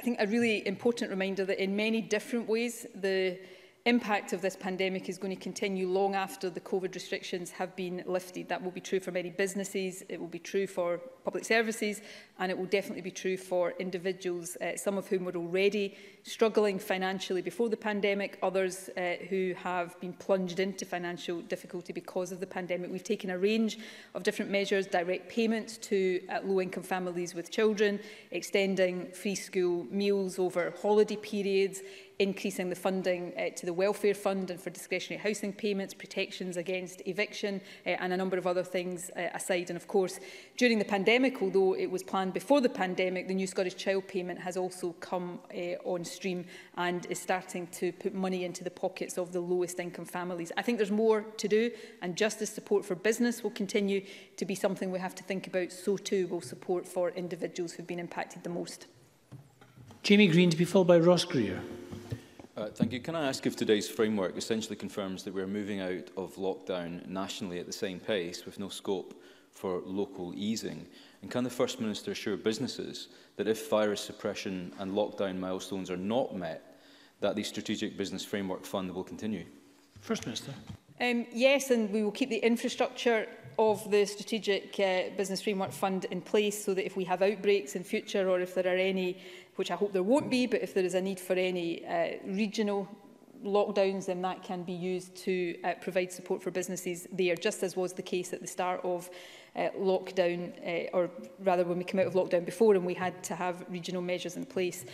think a really important reminder that in many different ways the impact of this pandemic is going to continue long after the COVID restrictions have been lifted. That will be true for many businesses, it will be true for public services, and it will definitely be true for individuals, some of whom were already struggling financially before the pandemic, others who have been plunged into financial difficulty because of the pandemic. We've taken a range of different measures: direct payments to low-income families with children, extending free school meals over holiday periods, increasing the funding to the Welfare Fund and for discretionary housing payments, protections against eviction, and a number of other things aside. And of course, during the pandemic, although it was planned before the pandemic, the new Scottish Child Payment has also come on stream and is starting to put money into the pockets of the lowest income families. I think there's more to do, and just as support for business will continue to be something we have to think about, so too will support for individuals who've been impacted the most. Jamie Green, to be followed by Ross Greer. Thank you. Can I ask if today's framework essentially confirms that we're moving out of lockdown nationally at the same pace with no scope for local easing? And can the First Minister assure businesses that if virus suppression and lockdown milestones are not met, that the Strategic Business Framework Fund will continue? First Minister. Yes, and we will keep the infrastructure of the Strategic Business Framework Fund in place so that if we have outbreaks in future, or if there are any, which I hope there won't be, but if there is a need for any regional lockdowns, then that can be used to provide support for businesses there, just as was the case at the start of lockdown, or rather when we came out of lockdown before and we had to have regional measures in place.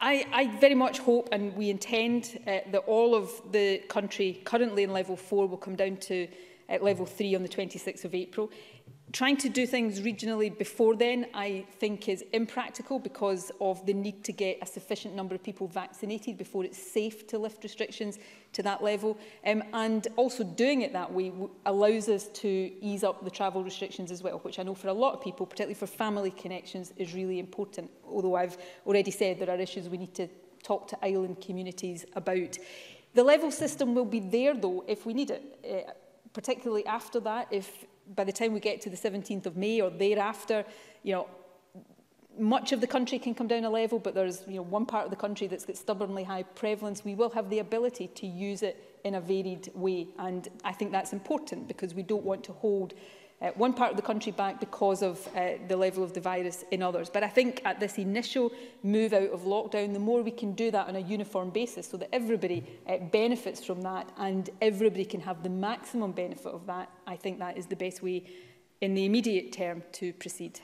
I very much hope, and we intend, that all of the country currently in level 4 will come down to level 3 on the 26th of April. Trying to do things regionally before then, I think, is impractical because of the need to get a sufficient number of people vaccinated before it's safe to lift restrictions to that level. And also doing it that way allows us to ease up the travel restrictions as well, which I know for a lot of people, particularly for family connections, is really important. Although I've already said there are issues we need to talk to island communities about. The level system will be there, though, if we need it, particularly after that, if by the time we get to the 17th of May or thereafter, much of the country can come down a level, but there's one part of the country that's got stubbornly high prevalence, we will have the ability to use it in a varied way. And I think that's important because we don't want to hold one part of the country back because of the level of the virus in others. But I think at this initial move out of lockdown, the more we can do that on a uniform basis so that everybody benefits from that and everybody can have the maximum benefit of that, I think that is the best way in the immediate term to proceed.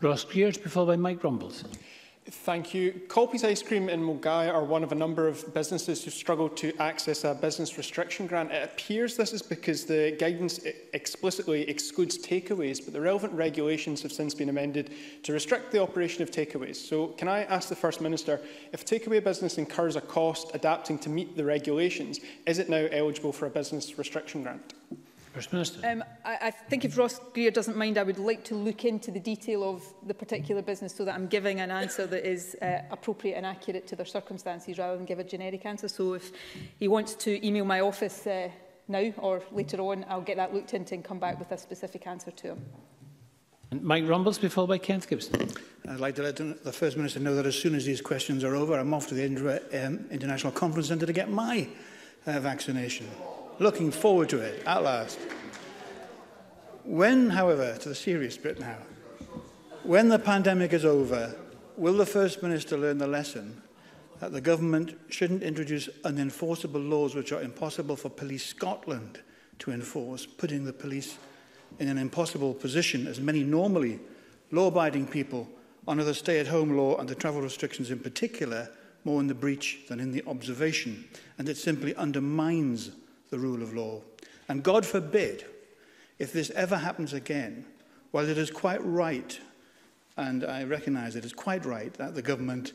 Ross Greer, to be followed by Mike Rumbles. Thank you. Colby's Ice Cream in Mulgai are one of a number of businesses who struggled to access a business restriction grant. It appears this is because the guidance explicitly excludes takeaways, but the relevant regulations have since been amended to restrict the operation of takeaways. So can I ask the First Minister, if a takeaway business incurs a cost adapting to meet the regulations, is it now eligible for a business restriction grant? First Minister. I think if Ross Greer doesn't mind, I would like to look into the detail of the particular business so that I'm giving an answer that is appropriate and accurate to their circumstances rather than give a generic answer. So if he wants to email my office now or later on, I'll get that looked into and come back with a specific answer to him. And Mike Rumbles, be followed by Kenneth Gibson. I'd like to let the First Minister know that as soon as these questions are over, I'm off to the International Conference Centre to get my vaccination. Looking forward to it, at last. When, however, to the serious bit now, when the pandemic is over, will the First Minister learn the lesson that the government shouldn't introduce unenforceable laws which are impossible for Police Scotland to enforce, putting the police in an impossible position as many normally law-abiding people honour the stay-at-home law and the travel restrictions in particular more in the breach than in the observation, and it simply undermines the rule of law. And God forbid, if this ever happens again, while it is quite right, and I recognise it is quite right, that the government,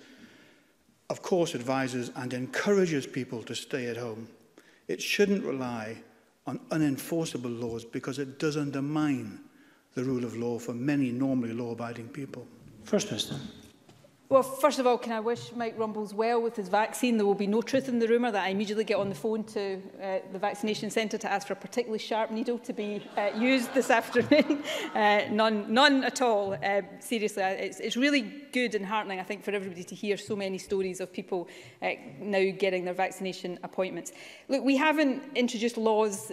of course, advises and encourages people to stay at home, it shouldn't rely on unenforceable laws because it does undermine the rule of law for many normally law-abiding people. First Minister. Well, first of all, can I wish Mike Rumbles well with his vaccine? There will be no truth in the rumour that I immediately get on the phone to the vaccination centre to ask for a particularly sharp needle to be used this afternoon. None at all. Seriously, it's really good and heartening, I think, for everybody to hear so many stories of people now getting their vaccination appointments. Look, we haven't introduced laws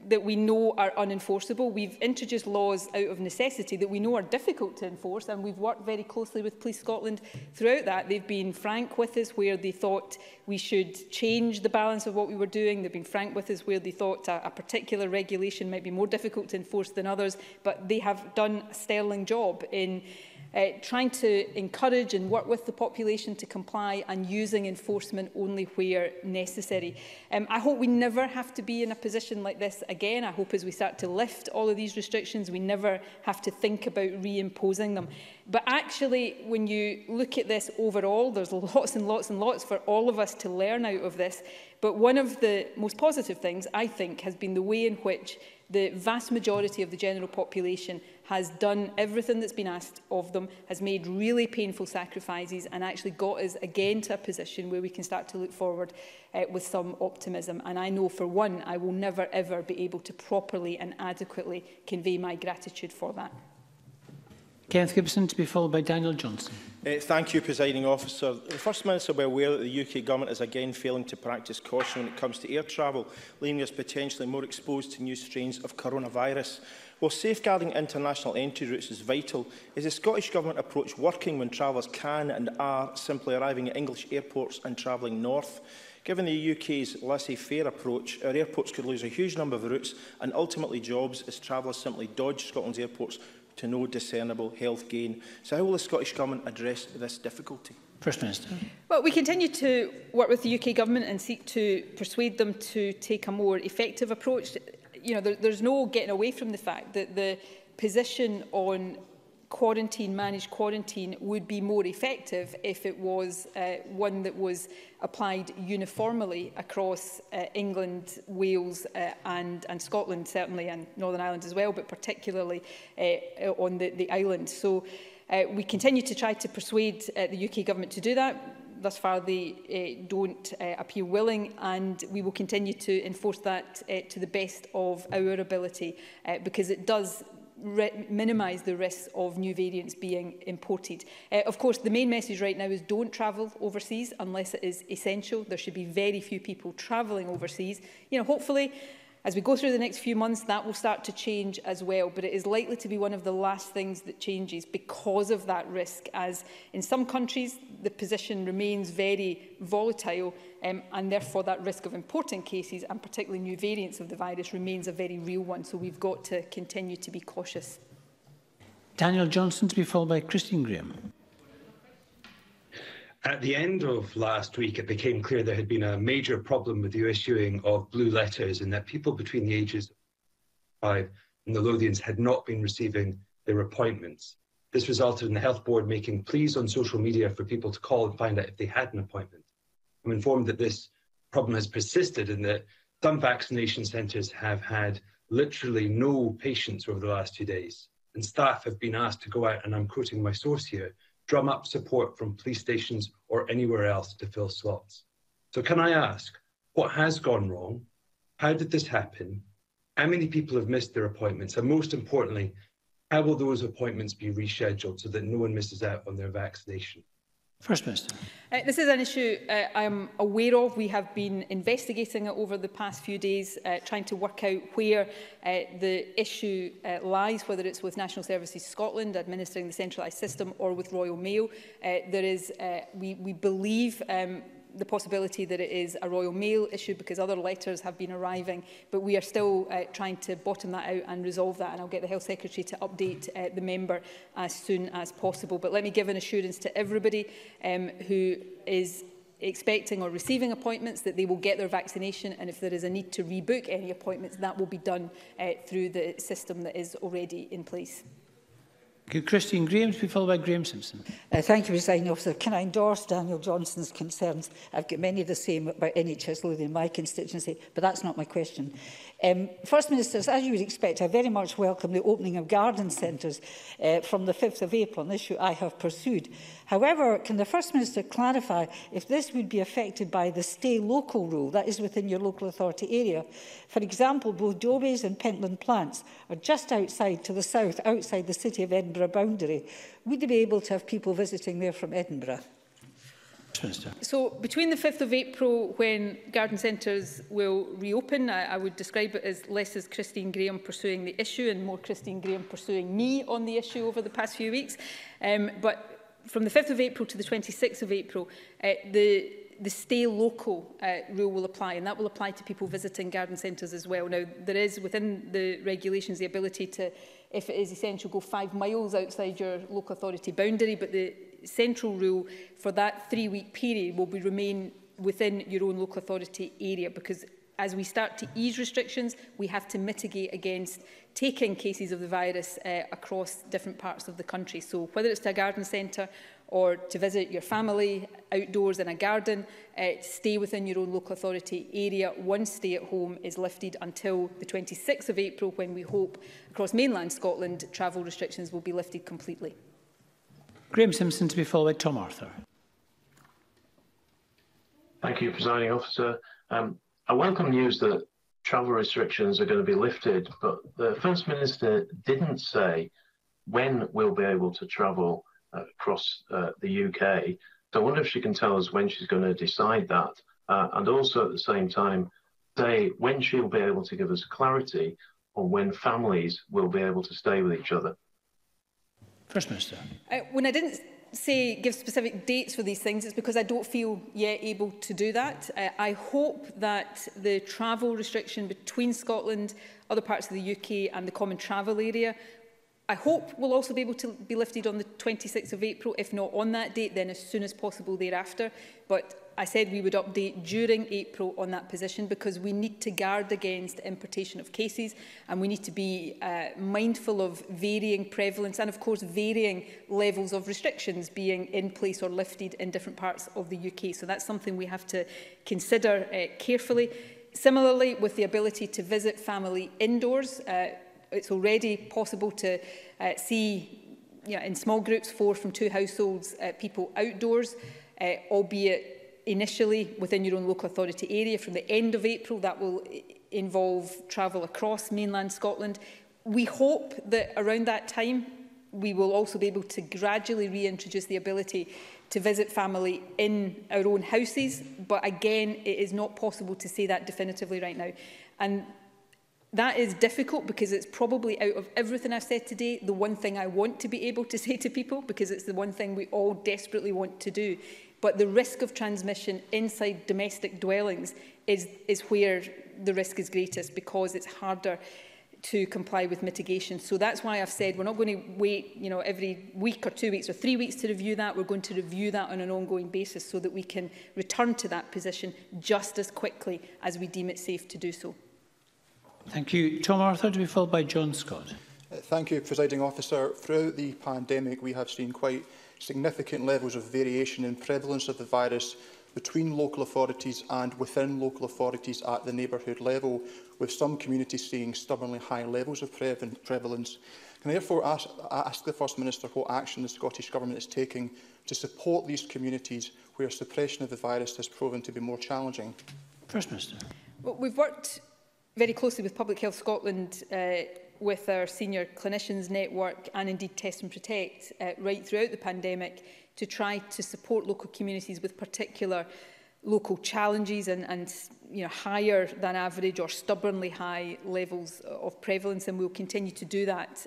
that we know are unenforceable. We've introduced laws out of necessity that we know are difficult to enforce, and we've worked very closely with Police Scotland throughout that. They've been frank with us where they thought we should change the balance of what we were doing. They've been frank with us where they thought a particular regulation might be more difficult to enforce than others, but they have done a sterling job in trying to encourage and work with the population to comply and using enforcement only where necessary. I hope we never have to be in a position like this again. I hope as we start to lift all of these restrictions, we never have to think about reimposing them. But actually, when you look at this overall, there's lots and lots and lots for all of us to learn out of this. But one of the most positive things, I think, has been the way in which the vast majority of the general population has done everything that's been asked of them, has made really painful sacrifices and actually got us again to a position where we can start to look forward with some optimism. And I know for one, I will never ever be able to properly and adequately convey my gratitude for that. Kenneth Gibson, to be followed by Daniel Johnson. Thank you, Presiding Officer. The First Minister will be aware that the UK Government is again failing to practice caution when it comes to air travel, leaving us potentially more exposed to new strains of coronavirus. While safeguarding international entry routes is vital, is the Scottish Government approach working when travellers can and are simply arriving at English airports and travelling north? Given the UK's laissez-faire approach, our airports could lose a huge number of routes and ultimately jobs as travellers simply dodge Scotland's airports to no discernible health gain. So how will the Scottish Government address this difficulty? First Minister. Well, we continue to work with the UK Government and seek to persuade them to take a more effective approach. You know, there's no getting away from the fact that the position on quarantine, managed quarantine, would be more effective if it was one that was applied uniformly across England, Wales and Scotland, certainly, and Northern Ireland as well, but particularly on the island. So we continue to try to persuade the UK Government to do that. Thus far, they don't appear willing, and we will continue to enforce that to the best of our ability, because it does minimise the risks of new variants being imported. Of course, the main message right now is don't travel overseas unless it is essential. There should be very few people travelling overseas. Hopefully, as we go through the next few months, that will start to change as well, but it is likely to be one of the last things that changes because of that risk, as in some countries the position remains very volatile and therefore that risk of importing cases and particularly new variants of the virus remains a very real one, so we've got to continue to be cautious. Daniel Johnson to be followed by Christine Graham. At the end of last week, it became clear there had been a major problem with the issuing of blue letters and that people between the ages of 5 and the Lothians had not been receiving their appointments. This resulted in the Health Board making pleas on social media for people to call and find out if they had an appointment. I'm informed that this problem has persisted and that some vaccination centres have had literally no patients over the last 2 days. And staff have been asked to go out, and I'm quoting my source here, drum up support from police stations or anywhere else to fill slots. So can I ask, what has gone wrong? How did this happen? How many people have missed their appointments? And most importantly, how will those appointments be rescheduled so that no one misses out on their vaccination? First Minister. This is an issue I'm aware of. We have been investigating it over the past few days, trying to work out where the issue lies, whether it's with National Services Scotland administering the centralised system or with Royal Mail. We believe the possibility that it is a Royal Mail issue because other letters have been arriving, but we are still trying to bottom that out and resolve that, and I'll get the Health Secretary to update the member as soon as possible. But let me give an assurance to everybody who is expecting or receiving appointments that they will get their vaccination, and if there is a need to rebook any appointments, that will be done through the system that is already in place. Christine Graham to be followed by Graham Simpson. Thank you, Presiding Officer. Can I endorse Daniel Johnson's concerns? I've got many of the same about NHS Lothian in my constituency, but that's not my question. First Ministers, as you would expect, I very much welcome the opening of garden centres from the 5th of April, an issue I have pursued. However, can the First Minister clarify if this would be affected by the stay local rule, that is within your local authority area? For example, both Dobies and Pentland plants are just outside to the south, outside the City of Edinburgh boundary. Would they be able to have people visiting there from Edinburgh? So between the 5th of April, when garden centres will reopen, I would describe it as less as Christine Graham pursuing the issue and more Christine Graham pursuing me on the issue over the past few weeks. But from the 5th of April to the 26th of April, the stay local rule will apply, and that will apply to people visiting garden centres as well. Now, there is within the regulations the ability to, if it is essential, go 5 miles outside your local authority boundary, but the central rule for that 3-week period will remain within your own local authority area, because as we start to ease restrictions, we have to mitigate against taking cases of the virus across different parts of the country. So whether it's to a garden centre or to visit your family outdoors in a garden, stay within your own local authority area once stay at home is lifted until the 26th of April, when we hope across mainland Scotland travel restrictions will be lifted completely. Graham Simpson to be followed by Tom Arthur. Thank you, Presiding Officer. I welcome news that travel restrictions are going to be lifted, but the First Minister didn't say when we'll be able to travel across the UK. So I wonder if she can tell us when she's going to decide that, and also at the same time say when she'll be able to give us clarity on when families will be able to stay with each other. First Minister. When I didn't give specific dates for these things, it's because I don't feel yet able to do that. I hope that the travel restriction between Scotland, other parts of the UK and the common travel area, I hope will also be able to be lifted on the 26th of April. If not on that date, then as soon as possible thereafter. But I said we would update during April on that position, because we need to guard against importation of cases, and we need to be mindful of varying prevalence and, of course, varying levels of restrictions being in place or lifted in different parts of the UK. So that's something we have to consider carefully. Similarly, with the ability to visit family indoors, it's already possible to see in small groups, 4 from 2 households, people outdoors, albeit initially within your own local authority area. From the end of April, that will involve travel across mainland Scotland. We hope that around that time we will also be able to gradually reintroduce the ability to visit family in our own houses, but again, it is not possible to say that definitively right now. And that is difficult because it's probably, out of everything I've said today, the one thing I want to be able to say to people, because it's the one thing we all desperately want to do. But the risk of transmission inside domestic dwellings is where the risk is greatest, because it's harder to comply with mitigation. So that's why I've said we're not going to wait, every week or 2 weeks or 3 weeks to review that. We're going to review that on an ongoing basis so that we can return to that position just as quickly as we deem it safe to do so. Thank you. Tom Arthur, to be followed by John Scott. Thank you, Presiding Officer. Throughout the pandemic, we have seen quite significant levels of variation in prevalence of the virus between local authorities and within local authorities at the neighbourhood level, with some communities seeing stubbornly high levels of prevalence. Can I therefore ask the First Minister what action the Scottish Government is taking to support these communities where suppression of the virus has proven to be more challenging? First Minister. Well, we've worked very closely with Public Health Scotland, with our senior clinicians network and indeed Test and Protect right throughout the pandemic to try to support local communities with particular local challenges and higher than average or stubbornly high levels of prevalence, and we'll continue to do that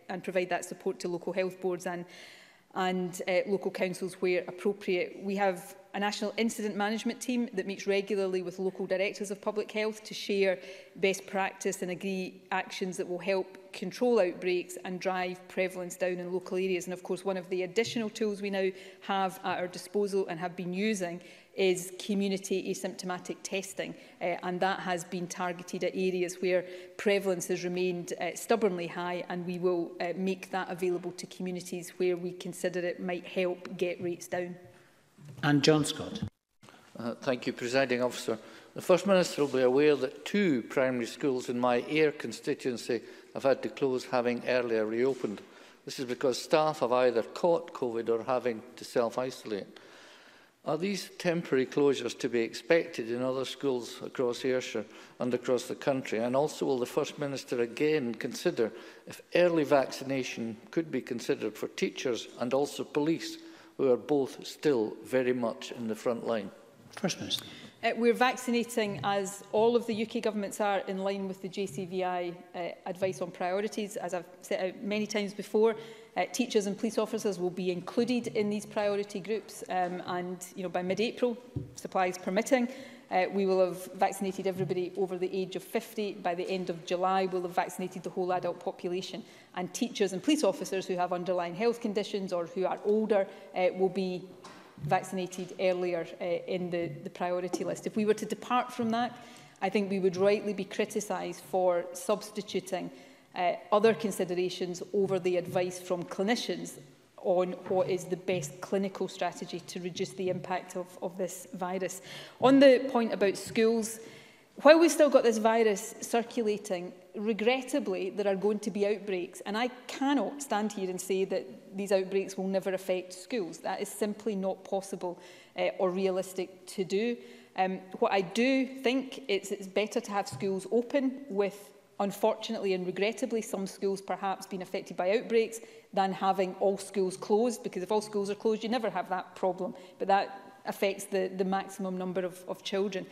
and provide that support to local health boards and local councils where appropriate. We have a national incident management team that meets regularly with local directors of public health to share best practice and agree actions that will help control outbreaks and drive prevalence down in local areas. And of course, one of the additional tools we now have at our disposal and have been using is community asymptomatic testing, and that has been targeted at areas where prevalence has remained stubbornly high, and we will make that available to communities where we consider it might help get rates down. And John Scott. Thank you, Presiding Officer. The First Minister will be aware that 2 primary schools in my Ayr constituency have had to close, having earlier reopened. This is because staff have either caught COVID or having to self-isolate. Are these temporary closures to be expected in other schools across Ayrshire and across the country? And also, will the First Minister again consider if early vaccination could be considered for teachers and also police, who are both still very much in the front line? First Minister. We're vaccinating, as all of the UK governments are, in line with the JCVI advice on priorities. As I've set out many times before, teachers and police officers will be included in these priority groups, and by mid-April, supplies permitting, we will have vaccinated everybody over the age of 50. By the end of July, we'll have vaccinated the whole adult population. And teachers and police officers who have underlying health conditions or who are older will be vaccinated earlier in the priority list. If we were to depart from that, I think we would rightly be criticised for substituting other considerations over the advice from clinicians on what is the best clinical strategy to reduce the impact of this virus. On the point about schools, while we've still got this virus circulating, regrettably, there are going to be outbreaks, and I cannot stand here and say that these outbreaks will never affect schools. That is simply not possible or realistic to do. What I do think is it's better to have schools open with, unfortunately and regrettably, some schools perhaps being affected by outbreaks than having all schools closed, because if all schools are closed, you never have that problem, but that affects the maximum number of children.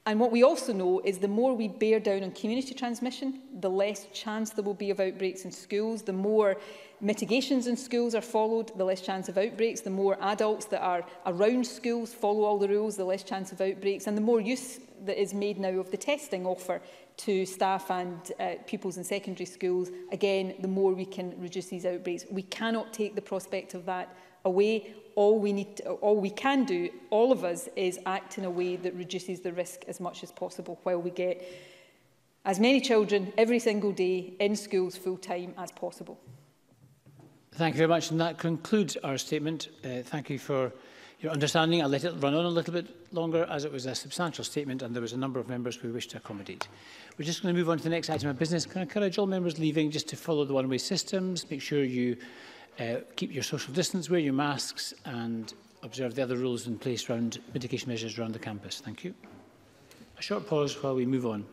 And what we also know is the more we bear down on community transmission, the less chance there will be of outbreaks in schools. The more mitigations in schools are followed, the less chance of outbreaks. The more adults that are around schools follow all the rules, the less chance of outbreaks. And the more use that is made now of the testing offer to staff and pupils in secondary schools, again, the more we can reduce these outbreaks. We cannot take the prospect of that away. All we can do, all of us, is act in a way that reduces the risk as much as possible while we get as many children every single day in schools full-time as possible. Thank you very much, and that concludes our statement. Thank you for your understanding. I'll let it run on a little bit longer, as it was a substantial statement and there was a number of members who wished to accommodate. We're just going to move on to the next item of business. Can I encourage all members leaving just to follow the one-way systems, make sure you keep your social distance, wear your masks and observe the other rules in place around mitigation measures around the campus. Thank you. A short pause while we move on.